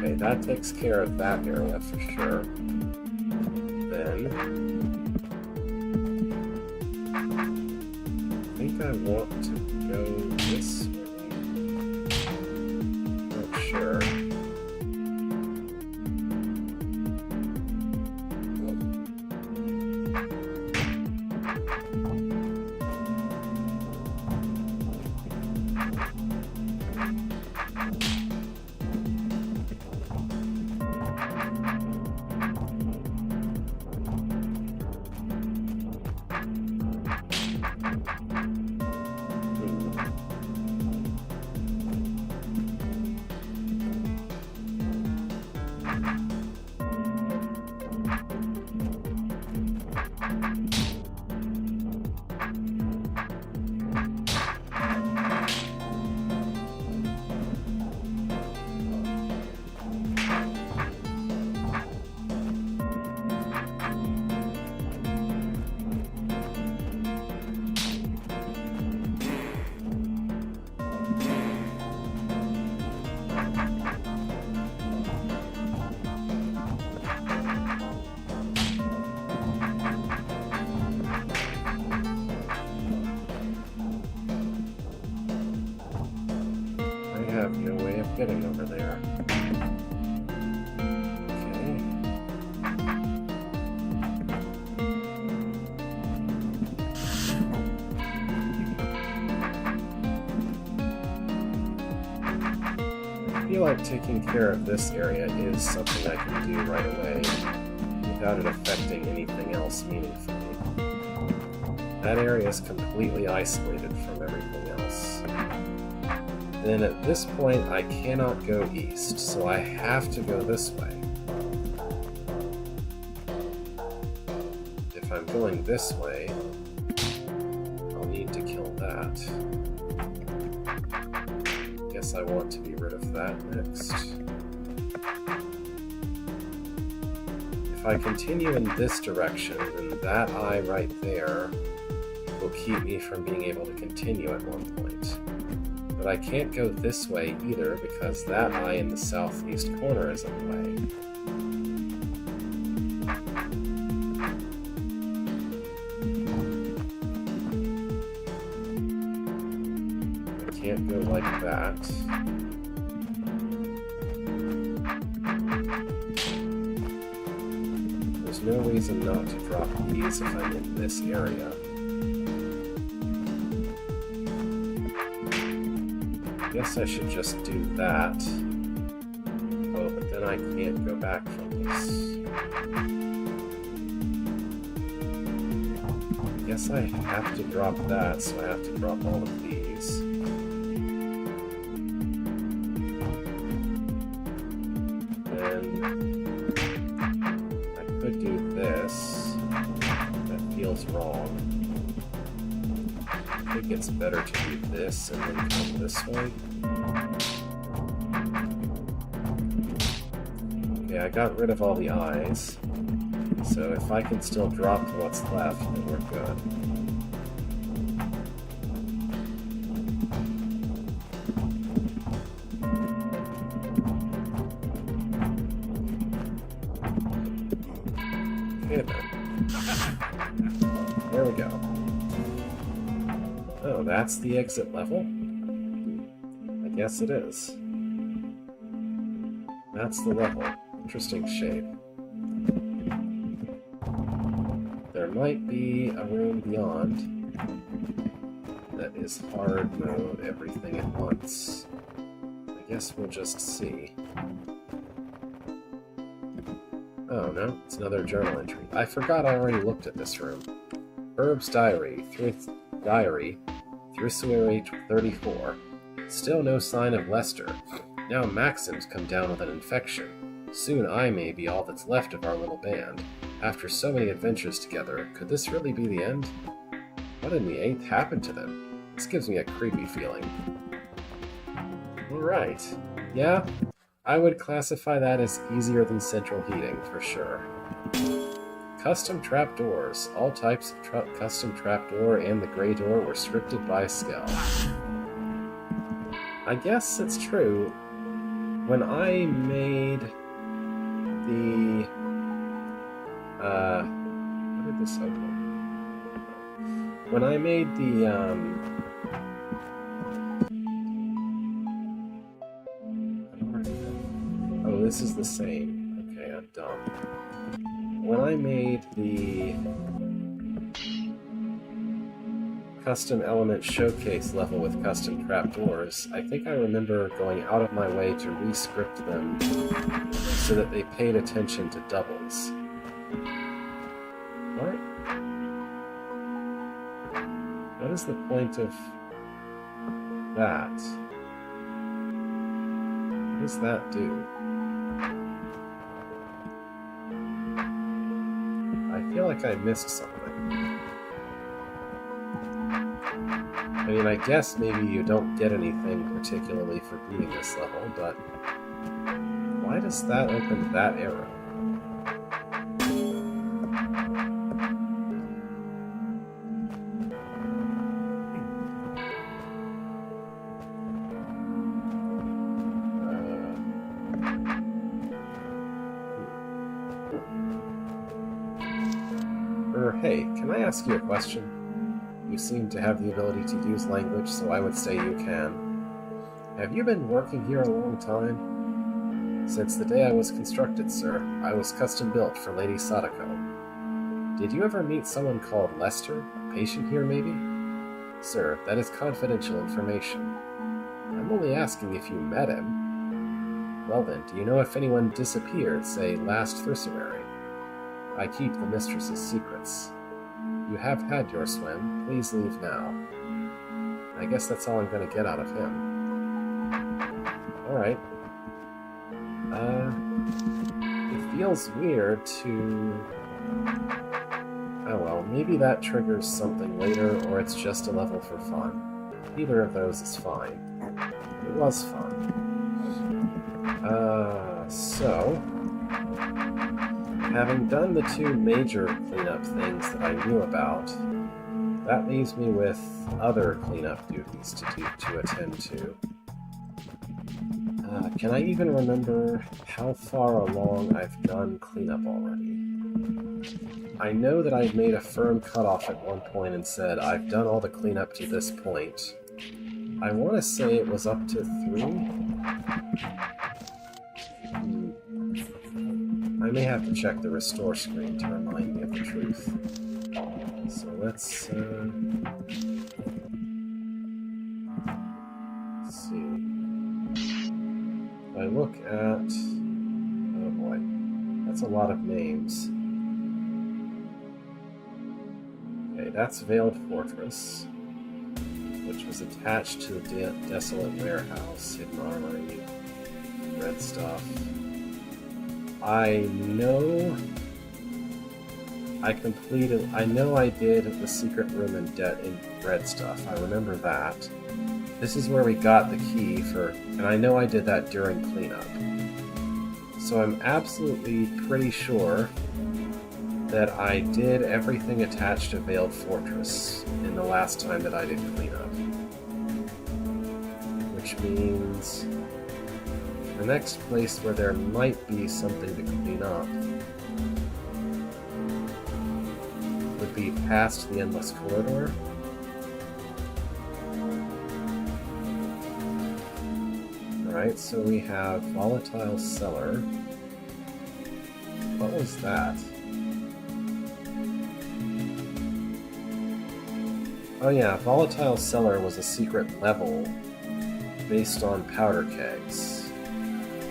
[SPEAKER 1] Okay, that takes care of that area for sure. Then I think I want to go this way. Not sure. I have no way of getting over there. I feel like taking care of this area is something I can do right away without it affecting anything else meaningfully. That area is completely isolated from everything else. Then at this point I cannot go east, so I have to go this way. If I'm going this way, I'll need to kill that. Guess I want to be rid of that next. If I continue in this direction, then that eye right there will keep me from being able to continue at one point. But I can't go this way either because that eye in the southeast corner is in the way. I can't go like that. There's no reason not to drop these if I'm in this area. Guess I should just do that. Oh, but then I can't go back from this. Guess I have to drop that, so I have to drop all of these. Then I could do this. That feels wrong. I think it's better to do this and then come this way. Okay, I got rid of all the eyes, so if I can still drop what's left, then we're good. Okay then. There we go. Oh, that's the exit level? I guess it is. That's the level. Interesting shape. There might be a room beyond that is hard mode everything at once. I guess we'll just see. Oh no, it's another journal entry. I forgot I already looked at this room. Herb's diary. Thrusuary 34. Still no sign of Lester. Now Maxim's come down with an infection. Soon I may be all that's left of our little band. After so many adventures together, could this really be the end? What in the 8th happened to them? This gives me a creepy feeling. Alright. Yeah, I would classify that as easier than central heating, for sure. Custom trapdoors. All types of custom trapdoor and the gray door were scripted by Skell. I guess it's true. when I made the... how did this open? When I made the, oh, this is the same. Okay, I'm dumb. When I made the custom element showcase level with custom trapdoors, I think I remember going out of my way to re-script them so that they paid attention to doubles. What? What is the point of that? What does that do? I feel like I missed something. I mean, I guess maybe you don't get anything particularly for beating this level, but why does that open that arrow? Hey, can I ask you a question? You seem to have the ability to use language, so I would say you can. Have you been working here a long time? Since the day I was constructed, sir. I was custom built for Lady Sadako. Did you ever meet someone called Lester? A patient here, maybe? Sir, that is confidential information. I'm only asking if you met him. Well then, do you know if anyone disappeared, say, last Thrisarary? I keep the mistress's secrets. You have had your swim. Please leave now. I guess that's all I'm going to get out of him. Alright. It feels weird to... Oh well, maybe that triggers something later, or it's just a level for fun. Either of those is fine. It was fun. So... Having done the two major cleanup things that I knew about, that leaves me with other cleanup duties to attend to. Can I even remember how far along I've done cleanup already? I know that I've made a firm cutoff at one point and said I've done all the cleanup to this point. I want to say it was up to 3? I may have to check the restore screen to remind me of the truth. So let's see. If I look at... Oh boy. That's a lot of names. Okay, that's Veiled Fortress, which was attached to the Desolate Warehouse, Hidden Armory, Red Stuff. I know I did the secret room in Red Stuff. I remember that. This is where we got the key for, and I know I did that during cleanup. So I'm absolutely pretty sure that I did everything attached to Veiled Fortress in the last time that I did cleanup. Which means... the next place where there might be something to clean up would be past the Endless Corridor. Alright, so we have Volatile Cellar. What was that? Oh yeah, Volatile Cellar was a secret level based on powder kegs.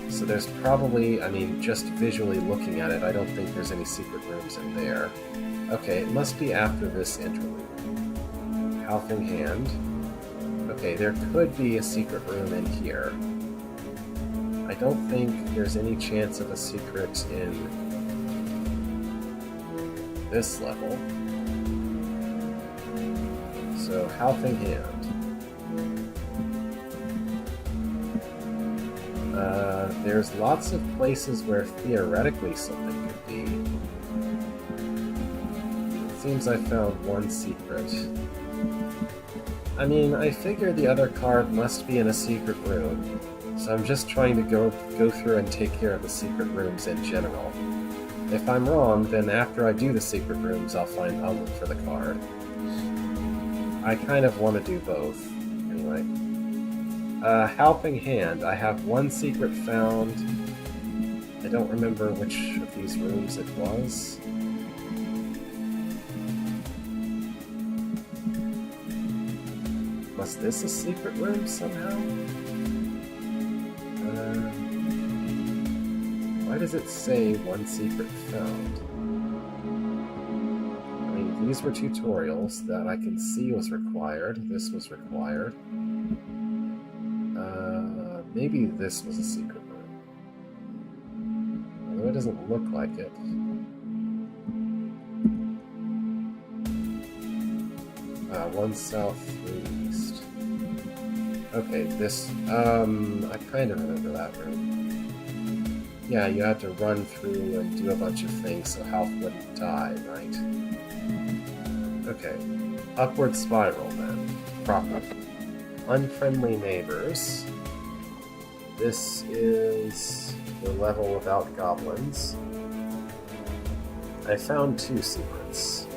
[SPEAKER 1] So there's probably, I mean, just visually looking at it, I don't think there's any secret rooms in there. Okay, it must be after this interlude. Halfing Hand. Okay, there could be a secret room in here. I don't think there's any chance of a secret in this level. So, Halfing Hand. There's lots of places where theoretically something could be. It seems I found one secret. I mean, I figure the other card must be in a secret room. So I'm just trying to go through and take care of the secret rooms in general. If I'm wrong, then after I do the secret rooms, I'll look for the card. I kind of want to do both. Anyway. Helping Hand. I have one secret found. I don't remember which of these rooms it was. Was this a secret room somehow? Why does it say one secret found? I mean, these were tutorials that I can see was required. This was required. Maybe this was a secret room. Although it doesn't look like it. One south, three east. Okay, this, I kind of remember that room. Yeah, you had to run through and do a bunch of things so Half wouldn't die, right? Okay. Upward spiral, then. Proper. Unfriendly neighbors. This is the level without goblins. I found 2 secrets.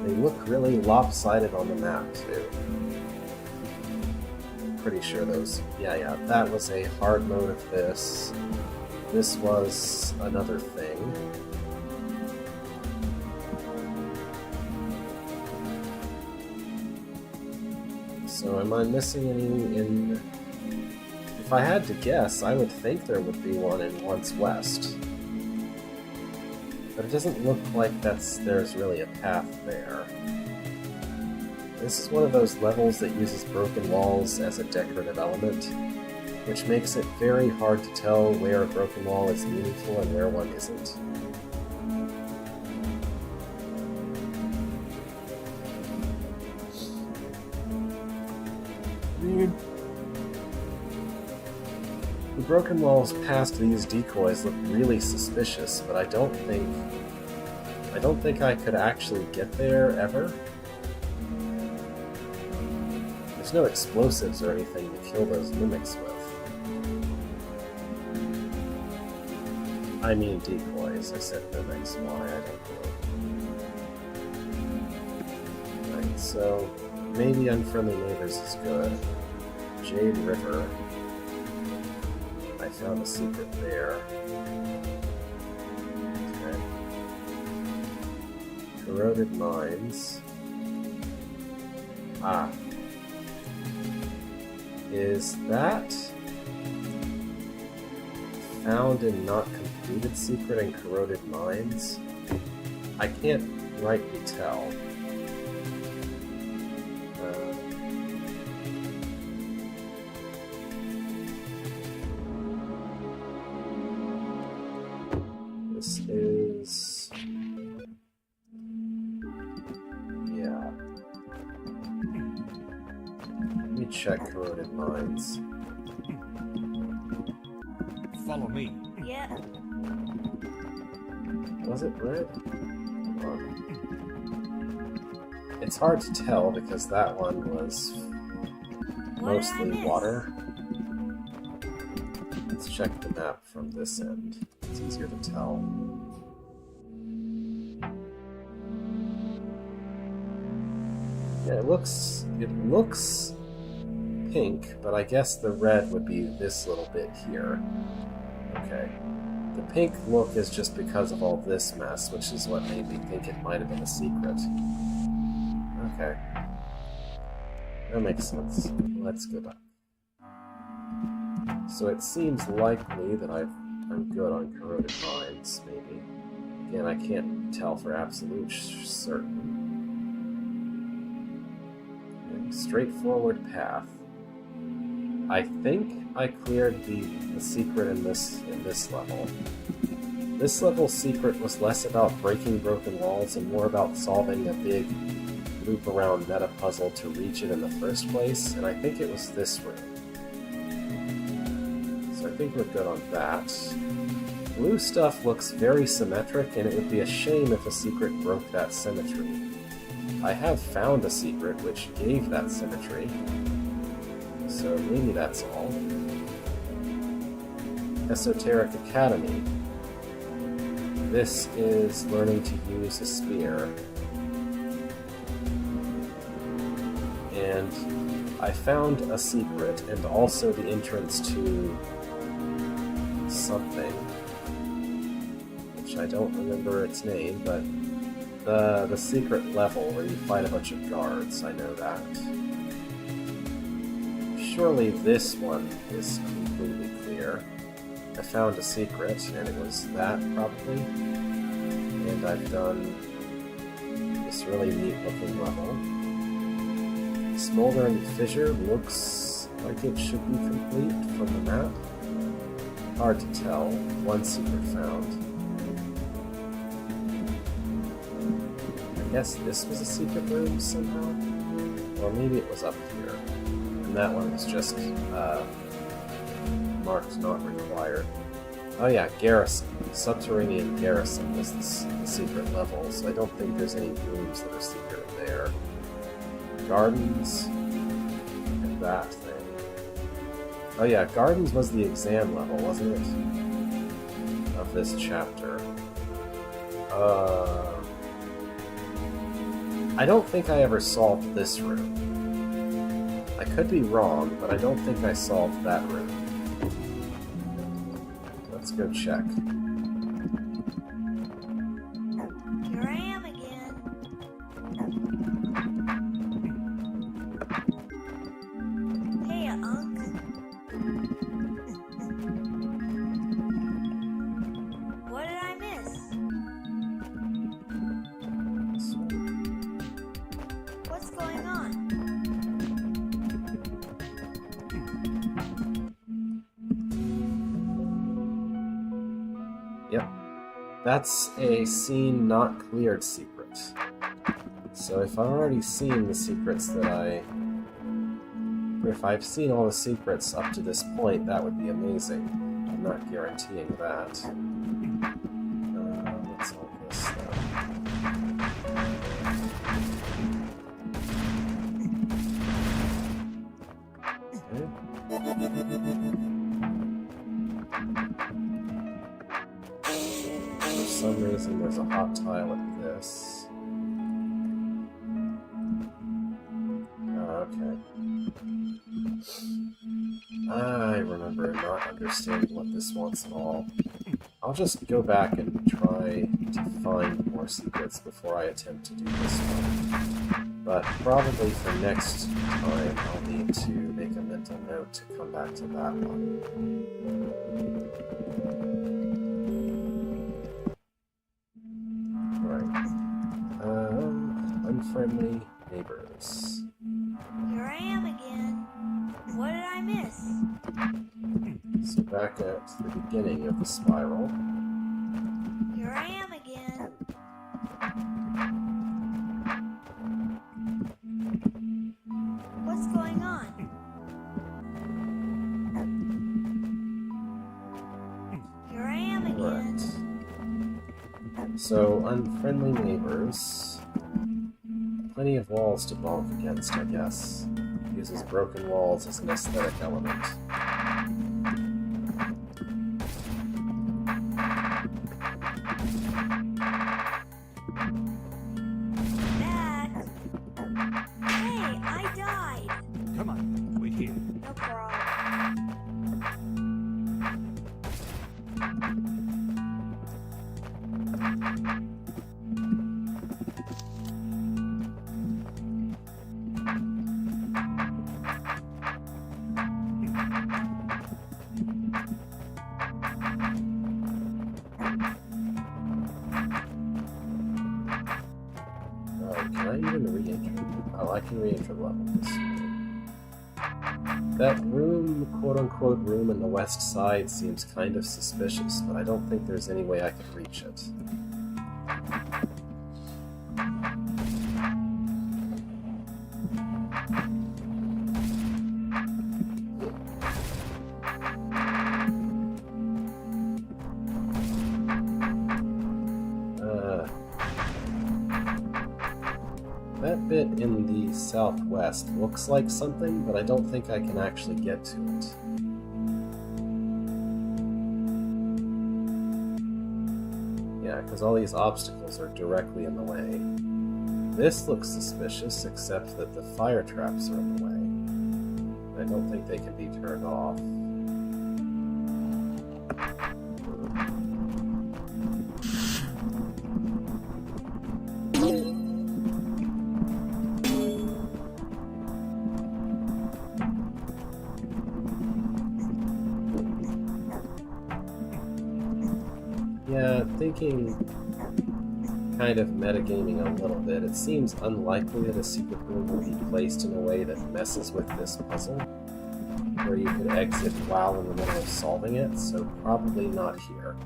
[SPEAKER 1] They look really lopsided on the map, too. I'm pretty sure those... Yeah, that was a hard mode of this. This was another thing. So am I missing any in... If I had to guess, I would think there would be one in Once West. But it doesn't look like there's really a path there. This is one of those levels that uses broken walls as a decorative element, which makes it very hard to tell where a broken wall is meaningful and where one isn't. The broken walls past these decoys look really suspicious, but I don't think I could actually get there ever. There's no explosives or anything to kill those mimics with. I mean decoys. I said mimics. Why? I don't know. Right, so maybe Unfriendly Neighbors is good. Jade River. I found a secret there. Okay. Corroded Mines. Ah. Is that found and not completed secret in Corroded Mines? I can't rightly tell. This is... yeah. Let me check Corroded Mines.
[SPEAKER 2] Follow me.
[SPEAKER 3] Yeah.
[SPEAKER 1] Was it red? It's hard to tell because that one was mostly water. Let's check the map from this end. It's easier to tell. Yeah, it looks pink, but I guess the red would be this little bit here. Okay. The pink look is just because of all this mess, which is what made me think it might have been a secret. Okay. That makes sense. Let's go back. So it seems likely that I'm good on Corroded Mines, maybe. Again, I can't tell for absolute certain. Okay, straightforward path. I think I cleared the secret in this level. This level's secret was less about breaking broken walls and more about solving a big loop-around meta puzzle to reach it in the first place, and I think it was this room. So I think we're good on that. Blue stuff looks very symmetric, and it would be a shame if a secret broke that symmetry. I have found a secret which gave that symmetry, So maybe that's all. Esoteric Academy. This is learning to use a spear. And I found a secret and also the entrance to something, which I don't remember its name, but the secret level where you fight a bunch of guards, I know that. Surely this one is completely clear. I found a secret, and it was that, probably. And I've done this really neat-looking level. Smoldering Fissure looks like it should be complete from the map. Hard to tell. One secret found. I guess this was a secret room somehow? Or maybe it was up here. And that one was just marked not required. Oh yeah, Garrison. Subterranean Garrison was the secret level, so I don't think there's any rooms that are secret there. Gardens, and that thing. Oh yeah, Gardens was the exam level, wasn't it? Of this chapter. I don't think I ever solved this room. I could be wrong, but I don't think I solved that room. Let's go check.
[SPEAKER 2] Here I am again. Hey, Unc. What did I miss? What's going on?
[SPEAKER 1] Yep. That's a scene not cleared secret. So if I've already seen the secrets that if I've seen all the secrets up to this point, that would be amazing. I'm not guaranteeing that. What's all this stuff? For some reason, there's a hot tile at this. Okay. I remember not understanding what this wants at all. I'll just go back and try to find more secrets before I attempt to do this one. But probably for next time, I'll need to make a mental note to come back to that one. Unfriendly neighbors.
[SPEAKER 2] Here I am again. What did I miss?
[SPEAKER 1] So back at the beginning of the spiral.
[SPEAKER 2] Here I am again. What's going on? Here I am again.
[SPEAKER 1] Right. So, unfriendly neighbors. Plenty of walls to bonk against, I guess. Uses broken walls as an aesthetic element.
[SPEAKER 2] Dad! Hey, I died!
[SPEAKER 3] Come on, wait here.
[SPEAKER 2] No problem.
[SPEAKER 1] Can I even re-enter? Oh, I can re-enter levels. That room, quote-unquote room in the west side seems kind of suspicious, but I don't think there's any way I could reach it. That bit in the southwest looks like something, but I don't think I can actually get to it. Yeah, because all these obstacles are directly in the way. This looks suspicious, except that the fire traps are in the way. I don't think they can be turned off. Yeah, thinking kind of metagaming a little bit, it seems unlikely that a secret room will be placed in a way that messes with this puzzle, where you could exit while in the middle of solving it, so probably not here.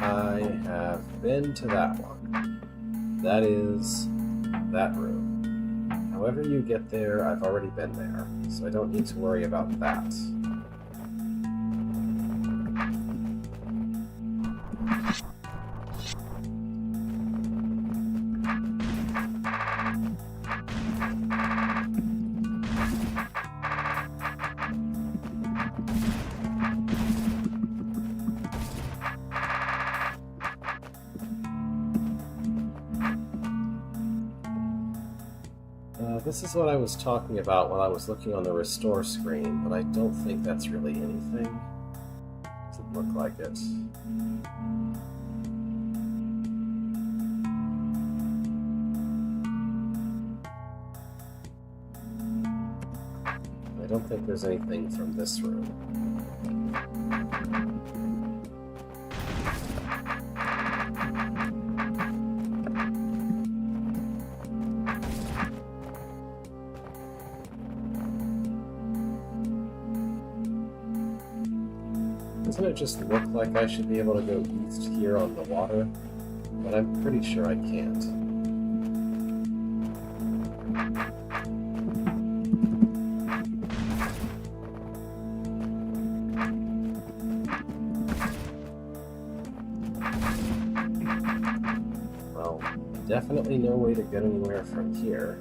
[SPEAKER 1] I have been to that one. That is that room. However you get there, I've already been there, so I don't need to worry about that. This is what I was talking about when I was looking on the restore screen, but I don't think that's really anything. Doesn't look like it. I don't think there's anything from this room. Doesn't it just look like I should be able to go east here on the water? But I'm pretty sure I can't. Well, definitely no way to get anywhere from here.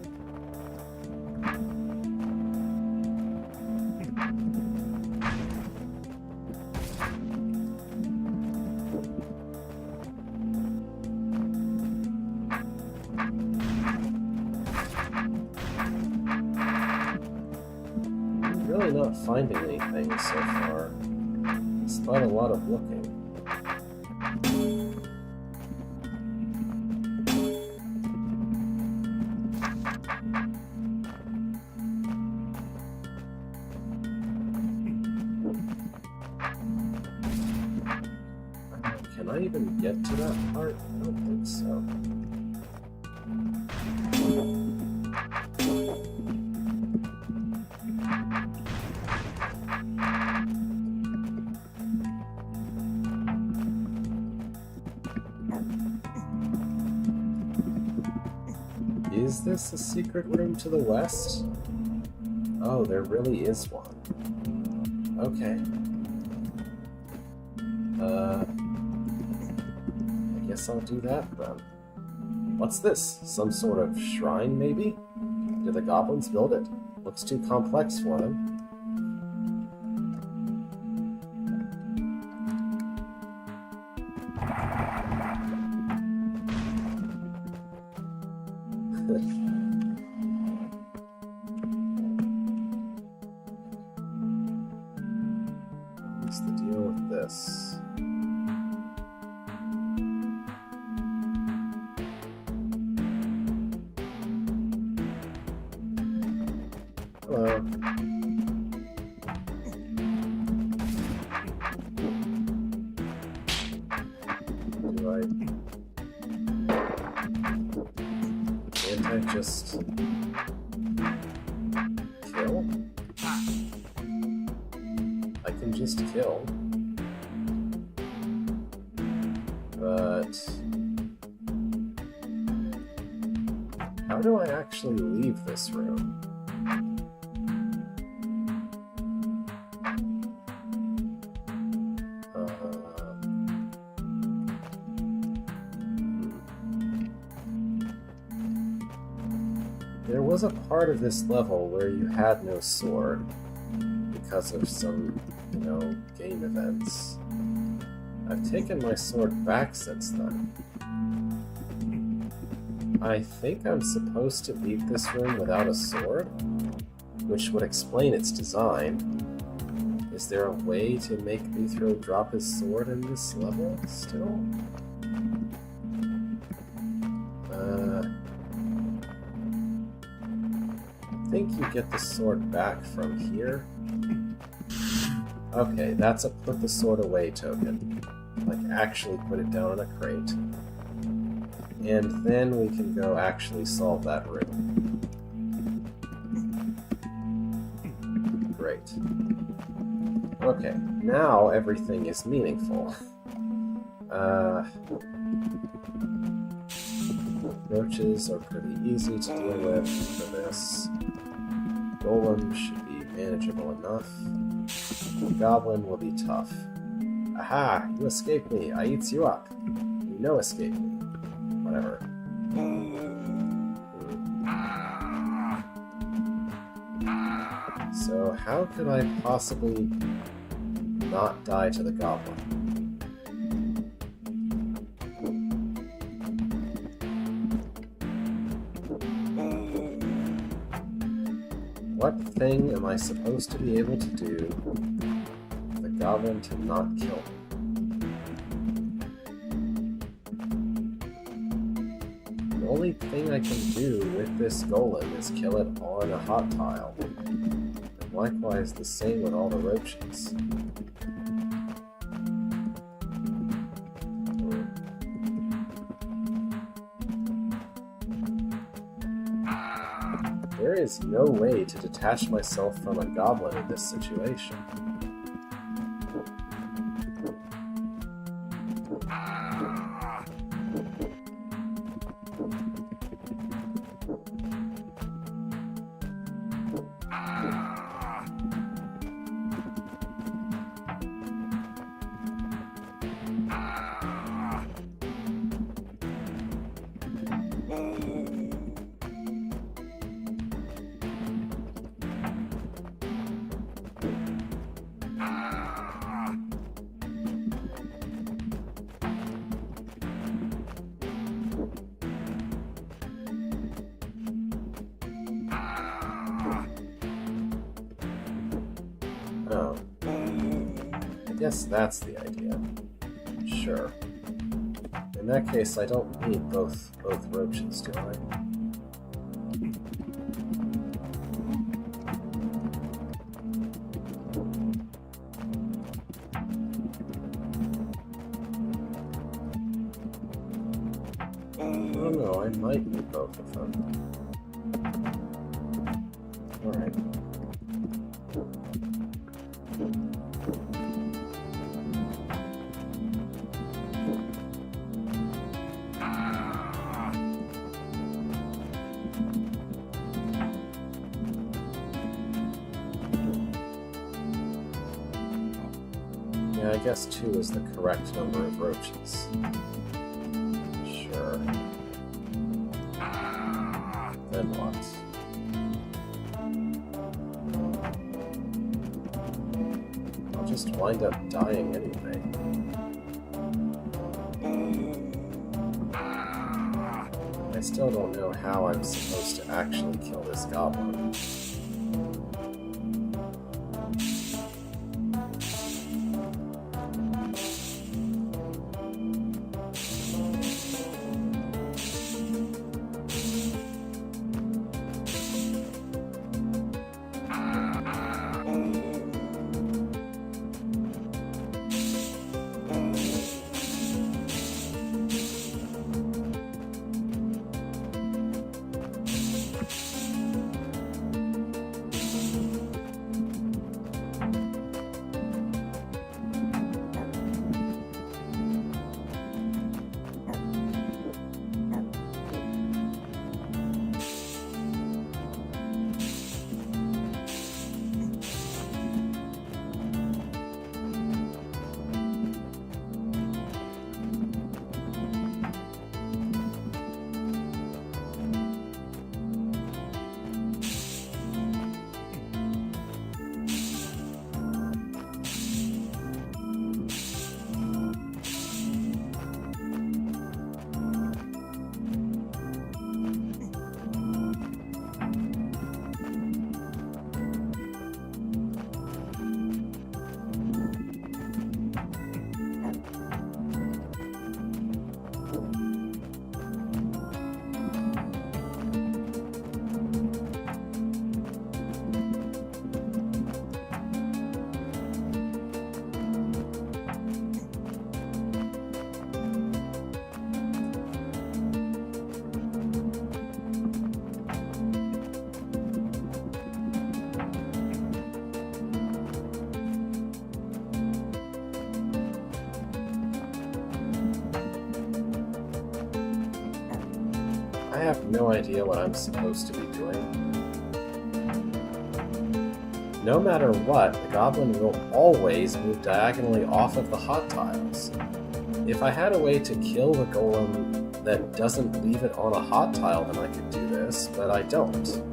[SPEAKER 1] Really not finding anything so far, despite a lot of looking. Can I even get to that part? I don't think so. Is this a secret room to the west? Oh, there really is one. Okay. I guess I'll do that then. What's this? Some sort of shrine, maybe? Did the goblins build it? Looks too complex for them. What's the deal with this? Hello. Can't I just kill? I can just kill. But how do I actually leave this room? There was a part of this level where you had no sword because of some, game events. I've taken my sword back since then. I think I'm supposed to beat this room without a sword, which would explain its design. Is there a way to make Mithro drop his sword in this level still? I think you get the sword back from here. Okay, that's a put the sword away token. Like, actually put it down in a crate. And then we can go actually solve that room. Great. Okay, now everything is meaningful. Roaches are pretty easy to deal with for this. Golem should be manageable enough. Goblin will be tough. Aha! You escaped me! I eats you up! You know escape me. Whatever. So how could I possibly not die to the goblin? What thing am I supposed to be able to do for the goblin to not kill me? The only thing I can do with this golem is kill it on a hot tile. And likewise the same with all the roaches. There is no way to detach myself from a goblin in this situation. Oh. I guess that's the idea. Sure. In that case, I don't need both roaches, do I? Oh no, I might need both of them. Alright. Yeah, I guess 2 is the correct number of roaches. Sure. Then what? I'll just wind up dying anyway. I still don't know how I'm supposed to actually kill this goblin. have no idea what I'm supposed to be doing. No matter what, the goblin will always move diagonally off of the hot tiles. If I had a way to kill the golem that doesn't leave it on a hot tile, then I could do this, but I don't.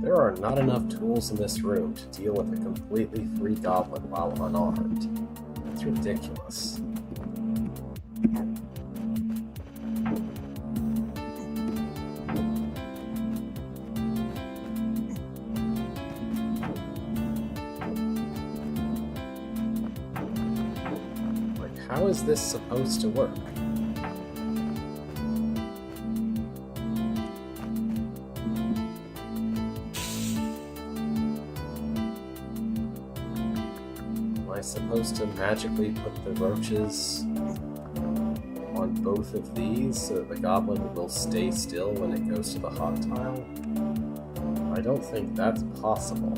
[SPEAKER 1] There are not enough tools in this room to deal with a completely free goblin while unarmed. It's ridiculous. Like, how is this supposed to work? Supposed to magically put the roaches on both of these so that the goblin will stay still when it goes to the hot tile? I don't think that's possible.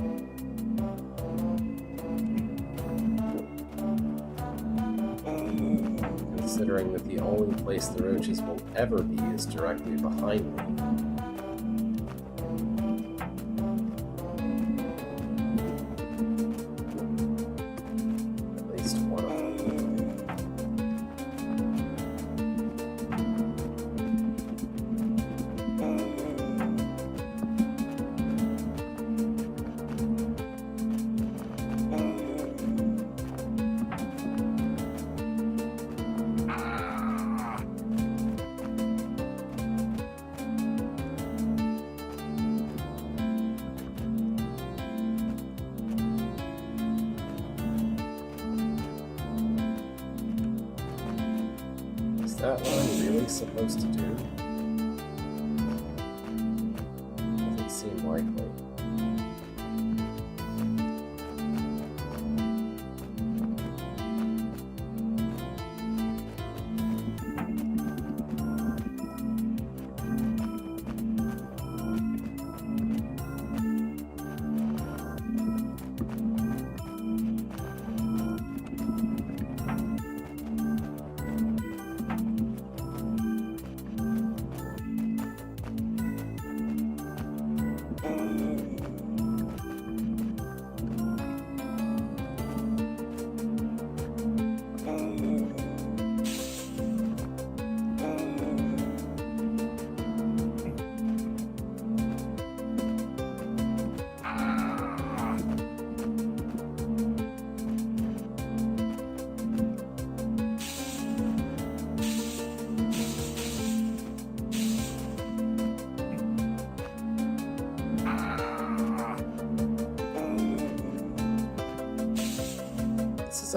[SPEAKER 1] Considering that the only place the roaches will ever be is directly behind me. that line really supposed to do? Doesn't seem likely.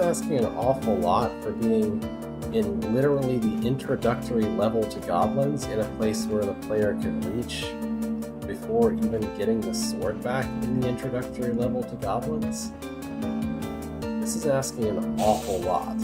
[SPEAKER 1] Asking an awful lot for being in literally the introductory level to goblins in a place where the player can reach before even getting the sword back in the introductory level to goblins. This is asking an awful lot.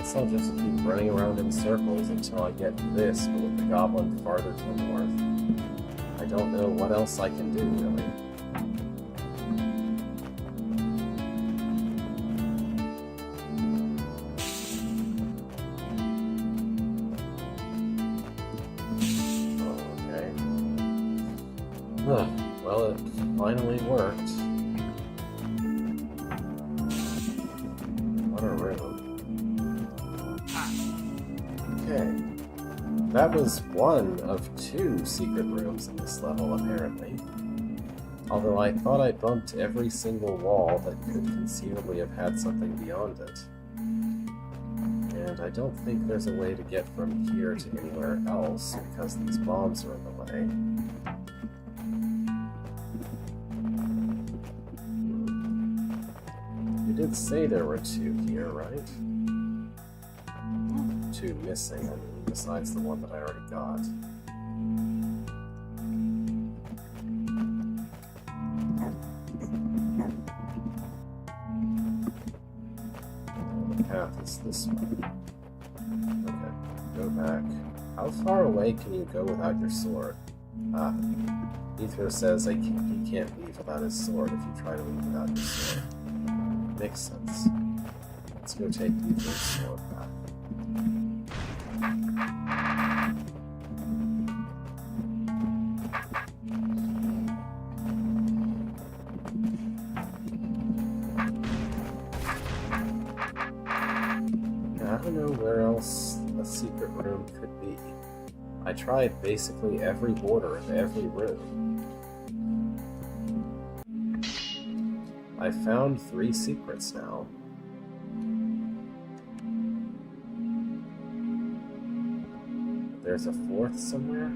[SPEAKER 1] Guess I'll just keep running around in circles until I get this, but with the goblin farther to the north. I don't know what else I can do, really. Well, it finally worked. What a room. Okay. That was one of 2 secret rooms in this level, apparently. Although I thought I bumped every single wall that could conceivably have had something beyond it. And I don't think there's a way to get from here to anywhere else because these bombs are in the way. You did say there were 2 here, right? 2 missing, I mean, besides the one that I already got. The path is this way. Okay, go back. How far away can you go without your sword? Ah, Ether says he can't leave without his sword if you try to leave without your sword. Makes sense. Let's go take Ether's sword back. I don't know where else a secret room could be. I tried basically every border of every room. I found 3 secrets now. There's a 4th somewhere?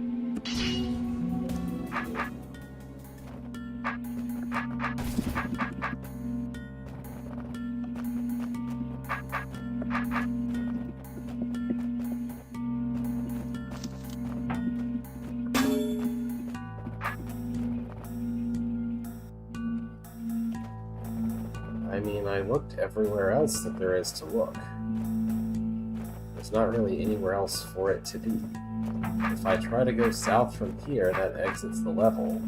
[SPEAKER 1] I mean, I looked everywhere else that there is to look. There's not really anywhere else for it to be. If I try to go south from here, that exits the level.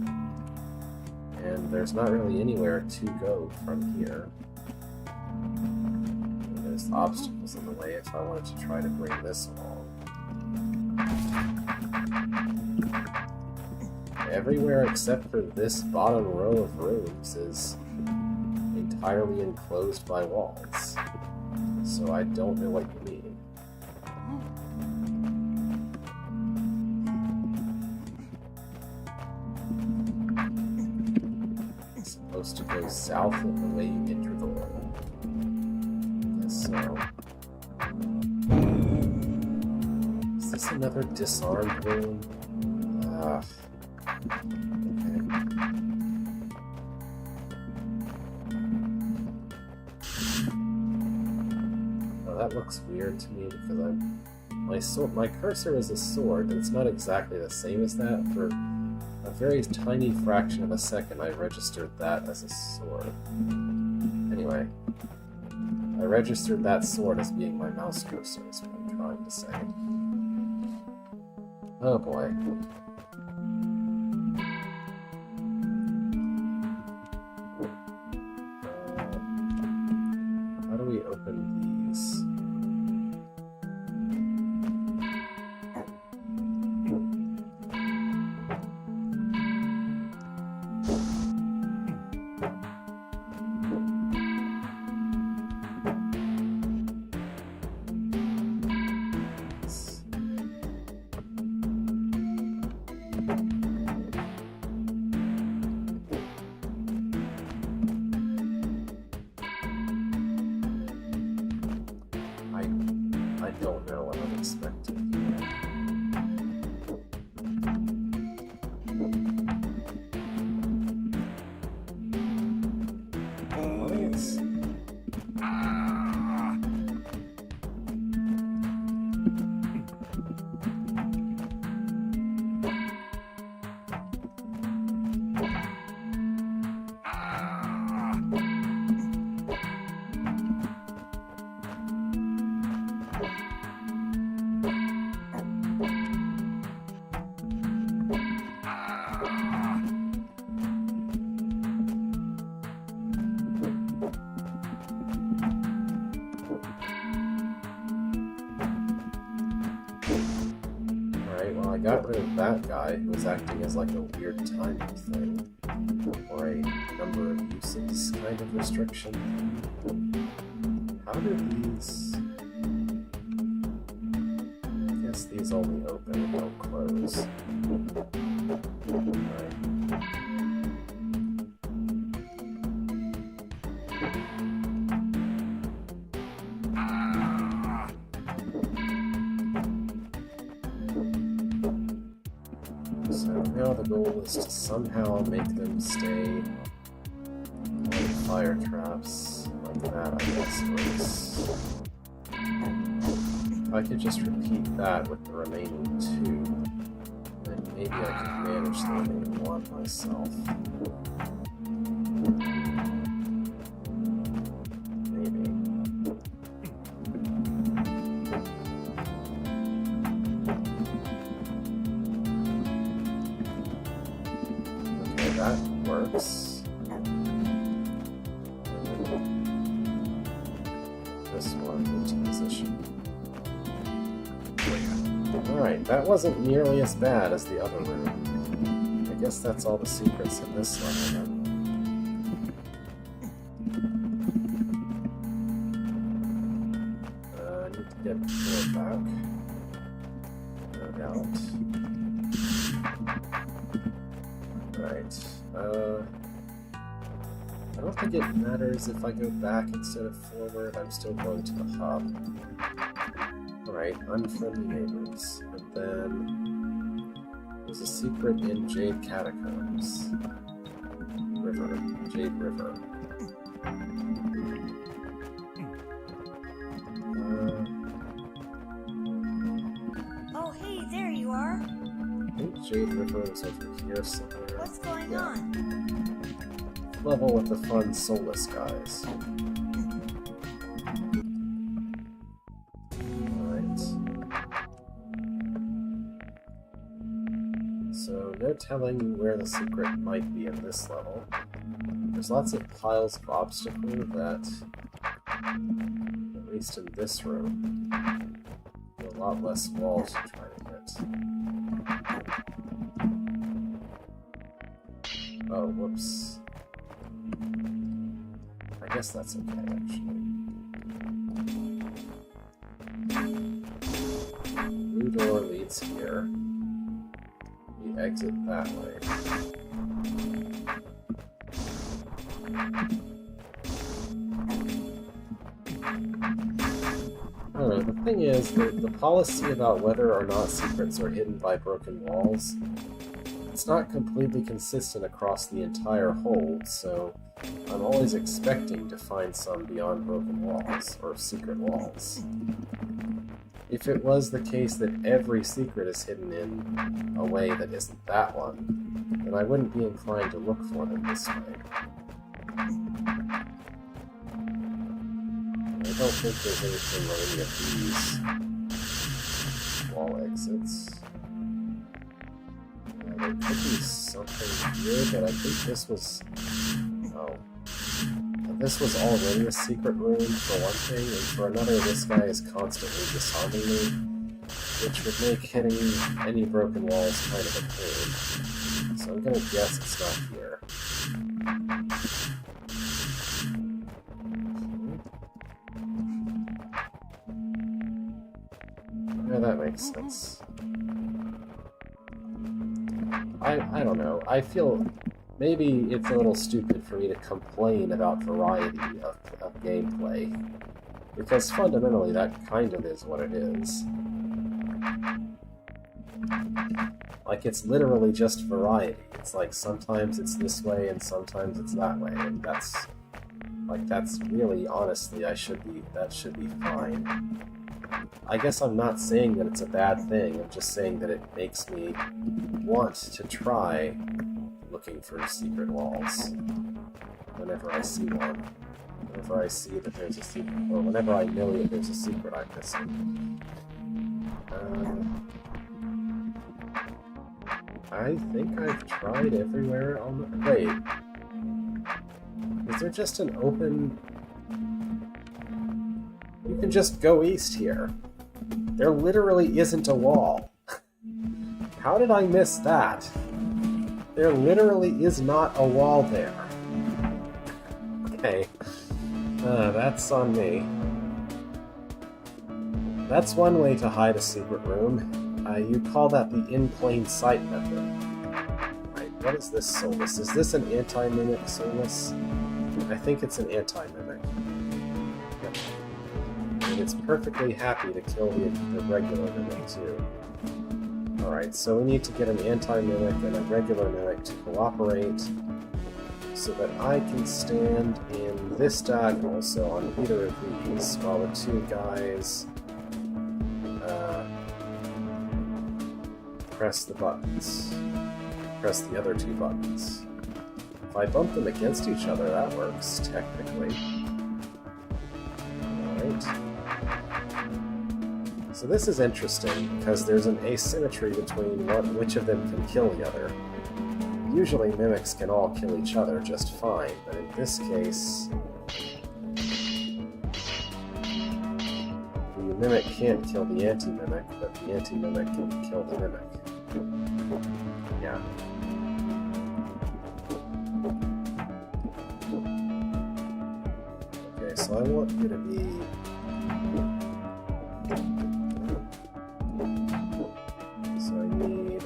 [SPEAKER 1] And there's not really anywhere to go from here. And there's obstacles in the way if I wanted to try to bring this along. Everywhere except for this bottom row of rooms is entirely enclosed by walls. So I don't know what you mean. It's supposed to go south of the way you enter the level. I guess so. Is this another disarmed room? Okay. That looks weird to me because my cursor is a sword, but it's not exactly the same as that. For a very tiny fraction of a second, I registered that as a sword. Anyway, I registered that sword as being my mouse cursor, is what I'm trying to say. Oh boy. How do we open these? I don't know what I'm expecting. got rid of that guy who was acting as like a weird timer thing, or a number of uses kind of restriction. How do these... I guess these only open and don't close. Right. So now the goal is to somehow make them stay on fire traps like that, I guess works. If I could just repeat that with the remaining two, then maybe I could manage the remaining one myself. Maybe. Okay, that works. This one into position. Alright, that wasn't nearly as bad as the other room. I guess that's all the secrets in this level then. I need to get more back. No doubt. Alright, I don't think it matters if I go back instead of forward. I'm still going to the hub. Alright, unfriendly neighbors. And then there's a secret in Jade Catacombs. River. Jade River.
[SPEAKER 2] Oh, hey, there you are.
[SPEAKER 1] I think Jade River is over here somewhere.
[SPEAKER 2] What's going
[SPEAKER 1] Yeah.
[SPEAKER 2] on?
[SPEAKER 1] Level with the fun soulless guys. Alright. So, no telling where the secret might be in this level. There's lots of piles of obstacles that, at least in this room, there are a lot less walls to try to hit. Oh, whoops. I guess that's okay, actually. Blue door leads here. We exit that way. I don't know, the thing is, the policy about whether or not secrets are hidden by broken walls, it's not completely consistent across the entire hold, so I'm always expecting to find some beyond broken walls, or secret walls. If it was the case that every secret is hidden in a way that isn't that one, then I wouldn't be inclined to look for them this way. I don't think there's anything on any of these wall exits. There could be something here, but I think this was... Oh. This was already a secret room, for one thing, and for another, this guy is constantly disarming me, which would make hitting any broken walls kind of a pain. So I'm gonna guess it's not here. Yeah, that makes sense. I don't know. I feel maybe it's a little stupid for me to complain about variety of gameplay, because fundamentally that kind of is what it is. Like, it's literally just variety. It's like sometimes it's this way and sometimes it's that way, and that's really, honestly, that should be fine. I guess I'm not saying that it's a bad thing, I'm just saying that it makes me want to try looking for secret walls whenever I see one. Whenever I see that there's a secret, or whenever I know that there's a secret I'm missing. I think I've tried everywhere on the... Wait. Is there just an open... You can just go east here. There literally isn't a wall. How did I miss that? There literally is not a wall there. Okay. That's on me. That's one way to hide a secret room. You call that the in plain sight method. Right, what is this Solus? Is this an anti-mimic Solus? I think it's an anti-mimic. Yep. And it's perfectly happy to kill the regular mimic too. Alright, so we need to get an anti-mimic and a regular mimic to cooperate so that I can stand in this diagonal, so on either of these, while the two guys press the buttons. Press the other two buttons. If I bump them against each other, that works, technically. Alright. So this is interesting, because there's an asymmetry between which of them can kill the other. Usually mimics can all kill each other just fine, but in this case, the mimic can't kill the anti-mimic, but the anti-mimic can kill the mimic. Yeah. Okay, so I want you to be... So I need...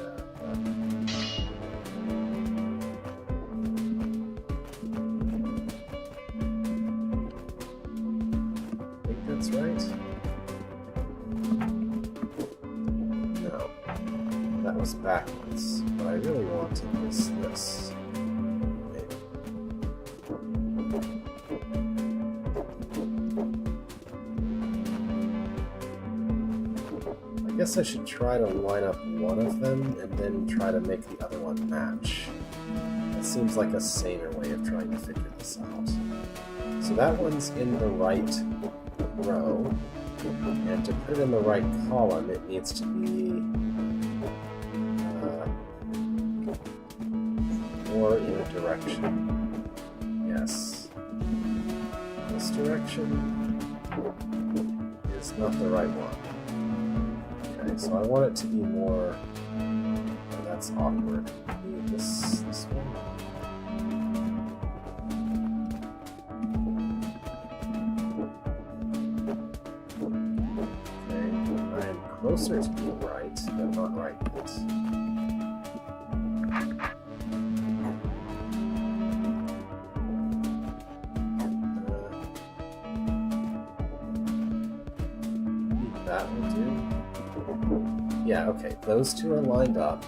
[SPEAKER 1] I think that's right. No. That was backwards. What I really wanted was this. Maybe. I guess I should try to line up one of them and then try to make the other one match. That seems like a saner way of trying to figure this out. So that one's in the right row, and to put it in the right column, it needs to be more in a direction. Yes. This direction is not the right one. Okay, so I want it to be more... Oh, that's awkward. Maybe this one? Closer to being right, but not right yet. That will do. Yeah, okay, those two are lined up.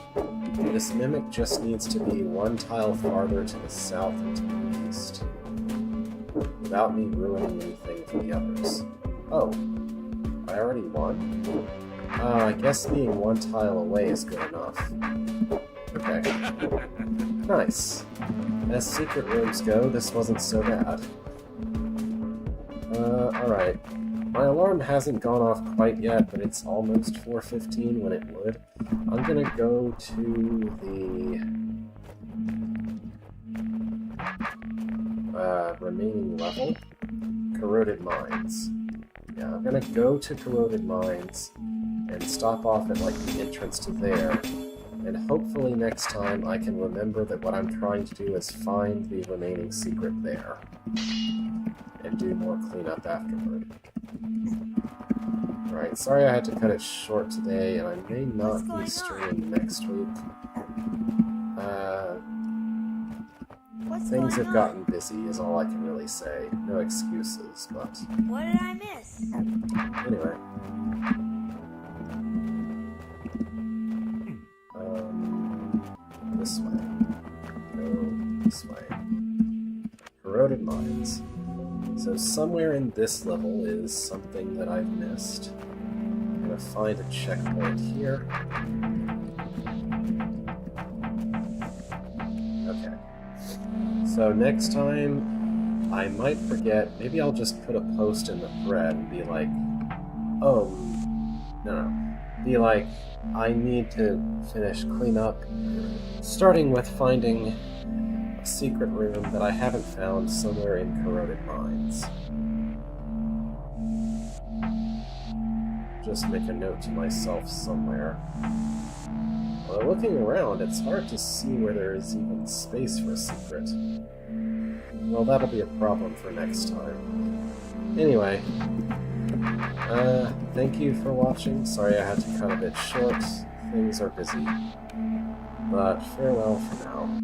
[SPEAKER 1] This mimic just needs to be one tile farther to the south and to the east, without me ruining anything for the others. Oh, I already won? I guess being one tile away is good enough. Okay. Nice. As secret rooms go, this wasn't so bad. Alright. My alarm hasn't gone off quite yet, but it's almost 4:15 when it would. I'm gonna go to the remaining level. Corroded Mines. Yeah, I'm gonna go to Corroded Mines and stop off at like the entrance to there, and hopefully next time I can remember that what I'm trying to do is find the remaining secret there, and do more cleanup afterward. Alright, sorry I had to cut it short today, and I may not be streaming next week. Things have gotten busy is all I can really say. No excuses, but...
[SPEAKER 2] What did I miss?
[SPEAKER 1] Anyway. This way. Go this way. Corroded Mines. So somewhere in this level is something that I've missed. I'm gonna find a checkpoint here. Okay. So next time, I might forget, maybe I'll just put a post in the thread and be like, oh, no. Be like, I need to finish cleanup, starting with finding a secret room that I haven't found somewhere in Corroded Mines. just make a note to myself somewhere. While looking around, it's hard to see where there is even space for a secret. Well, that'll be a problem for next time. Anyway, thank you for watching. Sorry I had to cut a bit short. Things are busy. But farewell for now.